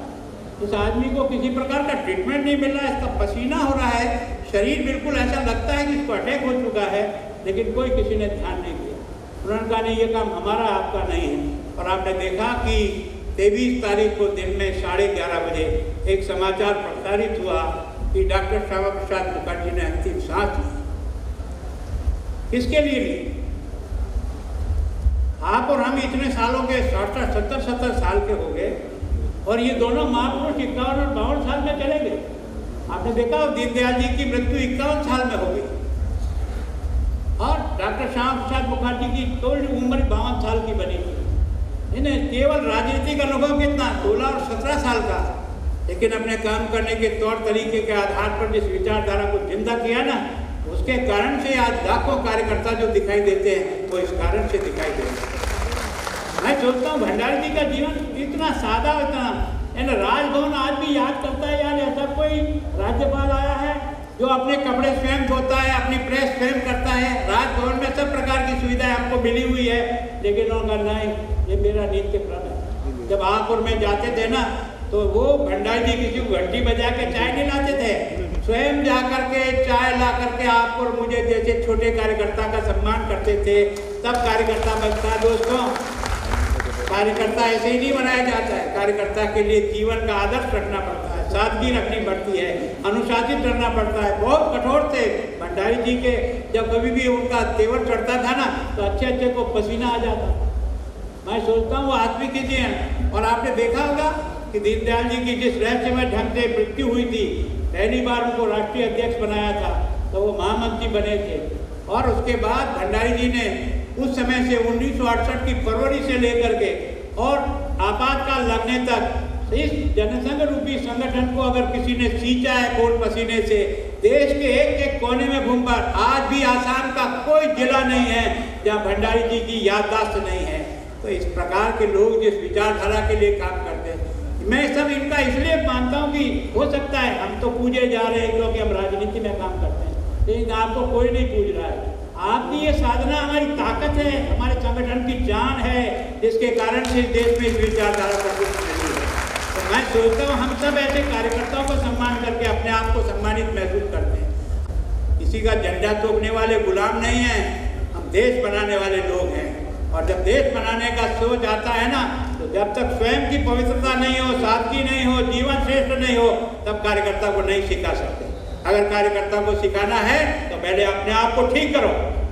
इस आदमी को किसी प्रकार का ट्रीटमेंट नहीं मिल रहा है, इसका पसीना हो रहा है, शरीर बिल्कुल ऐसा लगता है कि इसको अटैक हो चुका है, लेकिन कोई किसी ने ध्यान नहीं दिया। उन्होंने कहा नहीं, ये काम हमारा आपका नहीं है। और आपने देखा कि 23 तारीख को दिन में 11:30 बजे एक समाचार प्रसारित हुआ कि डॉक्टर श्यामा प्रसाद मुखर्जी ने अंतिम सांस ली। किसके लिए ली? आप और हम इतने सालों के 70 साल के हो गए और ये दोनों महापुरुष 51 और 52 साल में चले गए। आपने देखा दीनदयाल जी की मृत्यु 51 साल में हो गई और डॉक्टर श्यामा प्रसाद मुखर्जी की कुल उम्र 52 साल की बनी थी। इन्हें केवल राजनीतिक अनुभव कितना 16 और 17 साल का, लेकिन अपने काम करने के तौर तरीके के आधार पर जिस विचारधारा को जिंदा किया ना, उसके कारण से आज लाखों कार्यकर्ता जो दिखाई देते हैं वो इस कारण से दिखाई देते हैं। मैं सोचता हूँ भंडारी जी का जीवन इतना सादा, इतना राजभवन आज भी याद करता है। यार ऐसा कोई राज्यपाल आया है जो अपने कपड़े स्वयं धोता है, अपनी प्रेस स्वयं करता है। राजभवन में सब प्रकार की सुविधाएं हमको मिली हुई है, लेकिन उनका नहीं, ये मेरा नित्य क्रम है। जब आगपुर में जाते थे ना तो वो भंडारी जी किसी को घंटी बजा के चाय नहीं लाते थे, स्वयं जा करके चाय ला करके आगपुर मुझे जैसे छोटे कार्यकर्ता का सम्मान करते थे। तब कार्यकर्ता बनता है दोस्तों। कार्यकर्ता ऐसे ही नहीं बनाया जाता है। कार्यकर्ता के लिए जीवन का आदर्श रखना पड़ता है, सादगी रखनी पड़ती है, अनुशासित रहना पड़ता है। बहुत कठोर थे भंडारी जी के। जब कभी भी उनका तेवर चढ़ता था ना तो अच्छे अच्छे को पसीना आ जाता। मैं सोचता हूँ वो आदमी कीजिए हैं। और आपने देखा होगा कि दीनदयाल जी की जिस रहस्यमय ढंग से मृत्यु हुई थी, पहली बार उनको राष्ट्रीय अध्यक्ष बनाया था तो वो महामंत्री बने थे। और उसके बाद भंडारी जी ने उस समय से 1968 की फरवरी से लेकर के और आपातकाल लगने तक इस जनसंघ रूपी संगठन को अगर किसी ने सींचा है खून पसीने से, देश के एक एक कोने में घूमकर, आज भी आसाम का कोई जिला नहीं है जहाँ भंडारी जी की याददाश्त नहीं है। तो इस प्रकार के लोग जिस विचारधारा के लिए काम करते हैं, मैं सब इनका इसलिए मानता हूँ कि हो सकता है हम तो पूजे जा रहे हैं क्योंकि हम राजनीति में काम करते हैं, लेकिन आपको कोई नहीं पूज रहा है। आपकी ये साधना हमारी ताकत है, हमारे संगठन की जान है, जिसके कारण से देश में इस विचारधारा पर कुछ नहीं है। तो मैं सोचता हूँ हम सब ऐसे कार्यकर्ताओं को सम्मान करके अपने आप को सम्मानित महसूस करते हैं। किसी का झंडा तोड़ने वाले गुलाम नहीं हैं, हम देश बनाने वाले लोग हैं। और जब देश बनाने का सोच आता है ना, तो जब तक स्वयं की पवित्रता नहीं हो, सादगी नहीं हो, जीवन श्रेष्ठ नहीं हो, तब कार्यकर्ता को नहीं सिखा सकते। अगर कार्यकर्ता को सिखाना है तो पहले अपने आप को ठीक करो,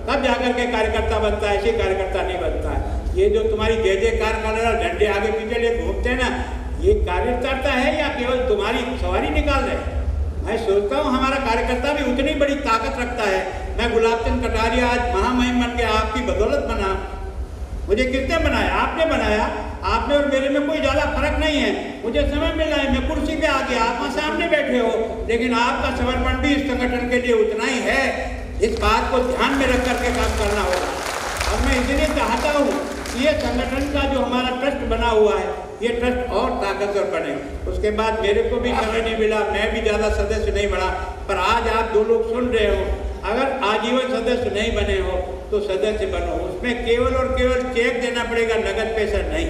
तब जाकर के कार्यकर्ता बनता है। ऐसे कार्यकर्ता नहीं बनता है। ये जो तुम्हारी जय जयकार कर रहा झंडे आगे पीछे ले घूमते हैं ना, ये कार्यकर्ता है या केवल तुम्हारी सवारी निकाल रहे हैं? मैं सोचता हूँ हमारा कार्यकर्ता भी उतनी बड़ी ताकत रखता है। मैं गुलाब चंद कटारिया आज महामहिम बन के आपकी बदौलत बना। मुझे किसने बनाया? आपने बनाया। आपने और मेरे में कोई ज़्यादा फर्क नहीं है। मुझे समय मिला है, मैं कुर्सी पे आ गया, आप सामने बैठे हो, लेकिन आपका समर्पण भी इस संगठन के लिए उतना ही है। इस बात को ध्यान में रख करके काम करना होगा। और मैं इसलिए चाहता हूँ कि ये संगठन का जो हमारा ट्रस्ट बना हुआ है, ये ट्रस्ट और ताकतवर बने। उसके बाद मेरे को भी समय नहीं मिला, मैं भी ज़्यादा सदस्य नहीं बना, पर आज आप दो लोग सुन रहे हो, अगर आजीवन सदस्य नहीं बने हो तो सदस्य बनो। उसमें केवल और केवल चेक देना पड़ेगा, नगद पैसा नहीं।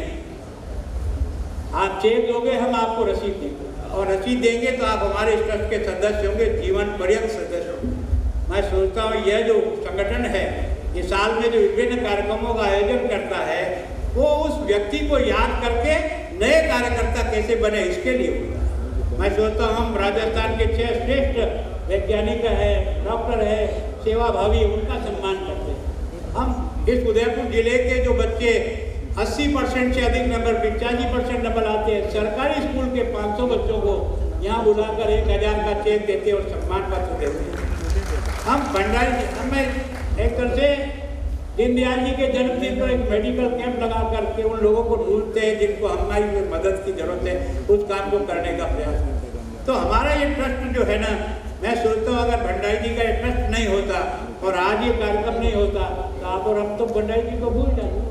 आप चेक दोगे, हम आपको रसीद देंगे, और रसीद देंगे तो आप हमारे इस ट्रस्ट के सदस्य होंगे, जीवन पर्यंत सदस्य होंगे। मैं सोचता हूँ यह जो संगठन है, ये साल में जो विभिन्न कार्यक्रमों का आयोजन करता है, वो उस व्यक्ति को याद करके नए कार्यकर्ता कैसे बने, इसके लिए होता है। मैं सोचता हूँ हम राजस्थान के 6 श्रेष्ठ वैज्ञानिक है, डॉक्टर है, सेवा भावी, उनका सम्मान करते हैं। हम इस उदयपुर जिले के जो बच्चे 80% से अधिक नंबर, 85% नंबर आते हैं, सरकारी स्कूल के 500 बच्चों को यहाँ बुलाकर 1000 का चेक देते हैं और सम्मान पत्र देते हैं। हम भंडारी हमें एक तरह से दीनदयाल जी के जन्मदिन पर एक मेडिकल कैंप लगा करके उन लोगों को ढूंढते हैं जिनको हमारी मदद की जरूरत है, उस काम को करने का प्रयास करते हैं। तो हमारा ये ट्रस्ट जो है ना, मैं सोचता हूँ अगर भंडारी जी का ये ट्रस्ट नहीं होता और आज ये कार्यक्रम नहीं होता तो आप और हम तो भंडारी जी को भूल जाते।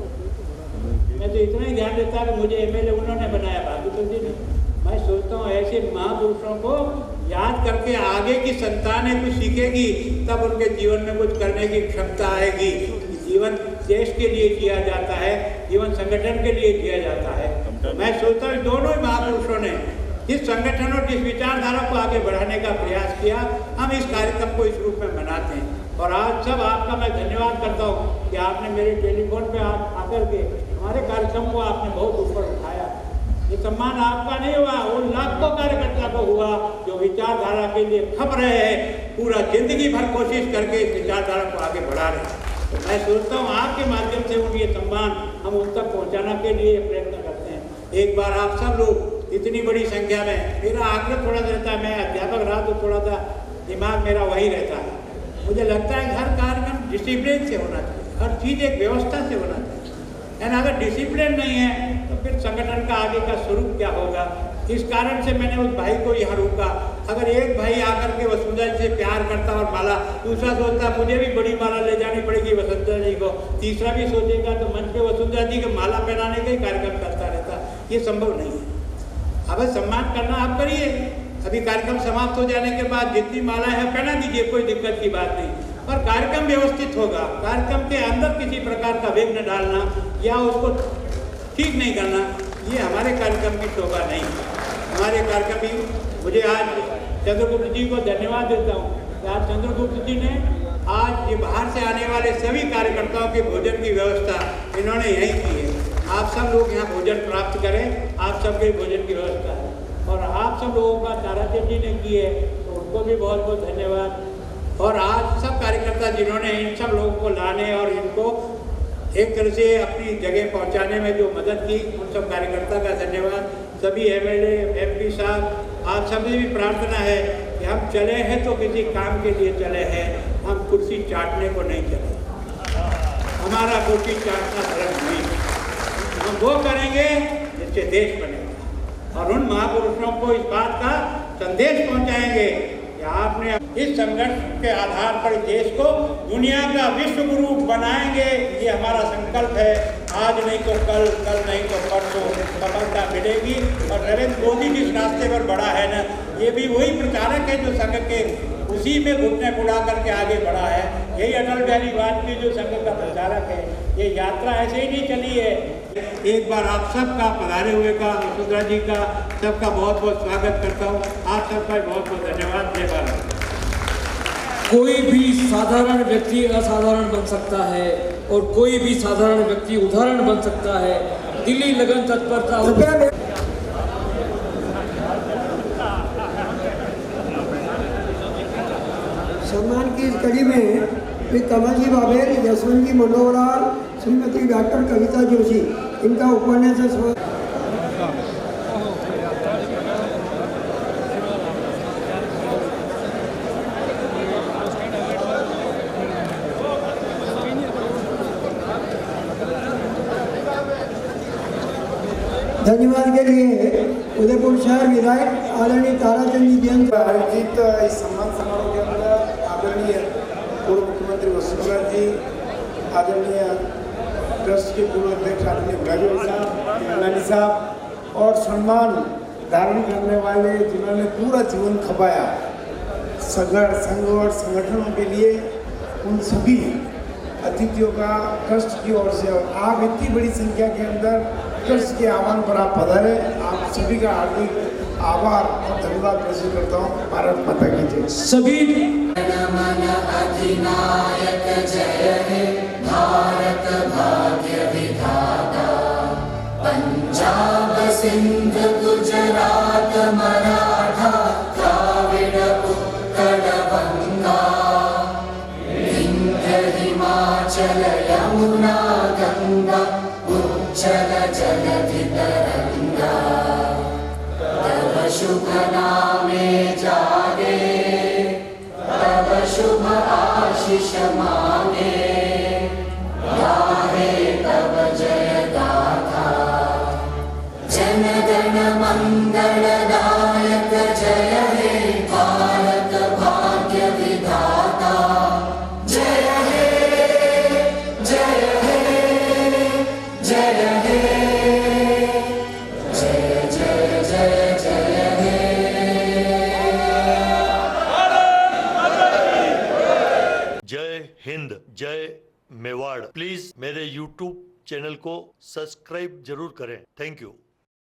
मैं तो इतना ही ध्यान देता कि मुझे एमएलए उन्होंने बनाया, बाकी तो जी नहीं। मैं सोचता हूँ ऐसे महापुरुषों को याद करके आगे की संतानें कुछ सीखेगी, तब उनके जीवन में कुछ करने की क्षमता आएगी। जीवन देश के लिए जिया जाता है, जीवन संगठन के लिए जिया जाता है। तो मैं सोचता हूँ दोनों ही महापुरुषों ने जिस संगठन और जिस विचारधारा को आगे बढ़ाने का प्रयास किया, हम इस कार्यक्रम को इस रूप में मनाते हैं। और आज सब आपका मैं धन्यवाद करता हूँ कि आपने मेरे टेलीफोन पे आकर के हमारे कार्यक्रम को आपने बहुत ऊपर उठाया। ये सम्मान आपका नहीं हुआ, उन लाखों कार्यकर्ता को हुआ जो विचारधारा के लिए खप रहे हैं, पूरा जिंदगी भर कोशिश करके इस विचारधारा को आगे बढ़ा रहे हैं। तो मैं सोचता हूँ आपके माध्यम से उनके सम्मान हम उन तक पहुँचाने के लिए प्रयत्न करते हैं। एक बार आप सब लोग इतनी बड़ी संख्या में, मेरा आग्रह थोड़ा सा रहता है, मैं अध्यापक रहा तो थोड़ा सा दिमाग मेरा वही रहता है। मुझे लगता है कि हर कार्यक्रम डिसिप्लिन से होना चाहिए, हर चीज़ एक व्यवस्था से होना चाहिए। एंड अगर डिसिप्लिन नहीं है तो फिर संगठन का आगे का स्वरूप क्या होगा। इस कारण से मैंने उस भाई को यहाँ रोका। अगर एक भाई आकर के वसुंधरा जी से प्यार करता और माला, दूसरा सोचता मुझे भी बड़ी माला ले जानी पड़ेगी वसुंधरा जी को, तीसरा भी सोचेगा तो मंच पे वसुंधरा जी को माला पहनाने का ही कार्यक्रम करता रहता, ये संभव नहीं है। अब सम्मान करना आप करिए, अभी कार्यक्रम समाप्त हो जाने के बाद जितनी माला है पहना दीजिए, कोई दिक्कत की बात नहीं, पर कार्यक्रम व्यवस्थित होगा। कार्यक्रम के अंदर किसी प्रकार का विघ्न डालना या उसको ठीक नहीं करना, ये हमारे कार्यक्रम की शोभा नहीं है। हमारे कार्यक्रम भी, मुझे आज चंद्रगुप्त जी को धन्यवाद देता हूँ कि आज चंद्रगुप्त जी ने आज ये बाहर से आने वाले सभी कार्यकर्ताओं के भोजन की व्यवस्था इन्होंने यहीं की है। आप सब लोग यहाँ भोजन प्राप्त करें, आप सबके भोजन की व्यवस्था है और आप सब लोगों का ताराचंद जी ने की है, तो उनको भी बहुत बहुत धन्यवाद। और आज सब कार्यकर्ता जिन्होंने इन सब लोगों को लाने और इनको एक तरह से अपनी जगह पहुंचाने में जो मदद की, उन सब कार्यकर्ता का धन्यवाद। सभी एमएलए, एमपी साहब, आप सभी भी प्रार्थना है कि हम चले हैं तो किसी काम के लिए चले हैं, हम कुर्सी चाटने को नहीं चले। हमारा कुर्सी चाटना धर्म नहीं, हम वो करेंगे जिससे देश बनेगा और उन महापुरुषों को इस बात का संदेश पहुंचाएंगे कि आपने इस संघर्ष के आधार पर देश को दुनिया का विश्व गुरु बनाएंगे। ये हमारा संकल्प है। आज नहीं तो कल, कल नहीं तो परसों सफलता मिलेगी। और नरेंद्र मोदी जिस रास्ते पर बढ़ा है ना, ये भी वही प्रचारक है जो संघ के उसी में घुटने उड़ा करके आगे बढ़ा है। यही अटल बिहारी वाजपेयी जो संघ का प्रचारक है। ये यात्रा ऐसे ही नहीं चली है। एक बार आप सबका पधारे हुए का, वसुंधरा जी का सबका बहुत बहुत स्वागत करता हूँ। आप सबका बहुत बहुत धन्यवाद। जय भारत। कोई भी साधारण व्यक्ति असाधारण बन सकता है और कोई भी साधारण व्यक्ति उदाहरण बन सकता है। दिल्ली लगन तत्परता सम्मान की इस कड़ी में श्री कमल जी बाबेल, यशवंत जी मनोहरलाल, श्रीमती डॉक्टर कविता जोशी, इनका उपन्यास से धन्यवाद के लिए उदयपुर शहर विधायक आदरणीय ताराचंद जी जैन आयोजित इस सम्मान समारोह के अंदर आदरणीय पूर्व मुख्यमंत्री वसुंधरा जी, आदरणीय ट्रस्ट के पूर्व अध्यक्ष आदरणीय भैरव साहब, साहब और सम्मान धारण करने वाले जिन्होंने पूरा जीवन खपाया संघ और संगठनों के लिए, उन सभी अतिथियों का ट्रस्ट की ओर से, और आप इतनी बड़ी संख्या के अंदर ट्रस्ट के आह्वान पर आप पधारे, आप सभी का हार्दिक आभार और धन्यवाद प्रस्तुत करता हूँ। भारत माता की जय। सभी अधिनायक जय हे भारत भाग्य विधाता, पंजाब सिंध गुजरात मराठा द्राविड़ उत्कल बंगा, विंध्य हिमाचल यमुना गंगा उच्चल जलधि तरंगा, तव शुभ नामे जागे, तव शुभ आशीष मांगे, गाहे तव जय गाथा, जन गण मंगलदायक जय हे भारत भाग्य विधाता, जय हे जय हे जय हे जय जय जय जय हे। जय हिंद, जय मेवाड़। प्लीज मेरे YouTube चैनल को सब्सक्राइब जरूर करें। Thank you.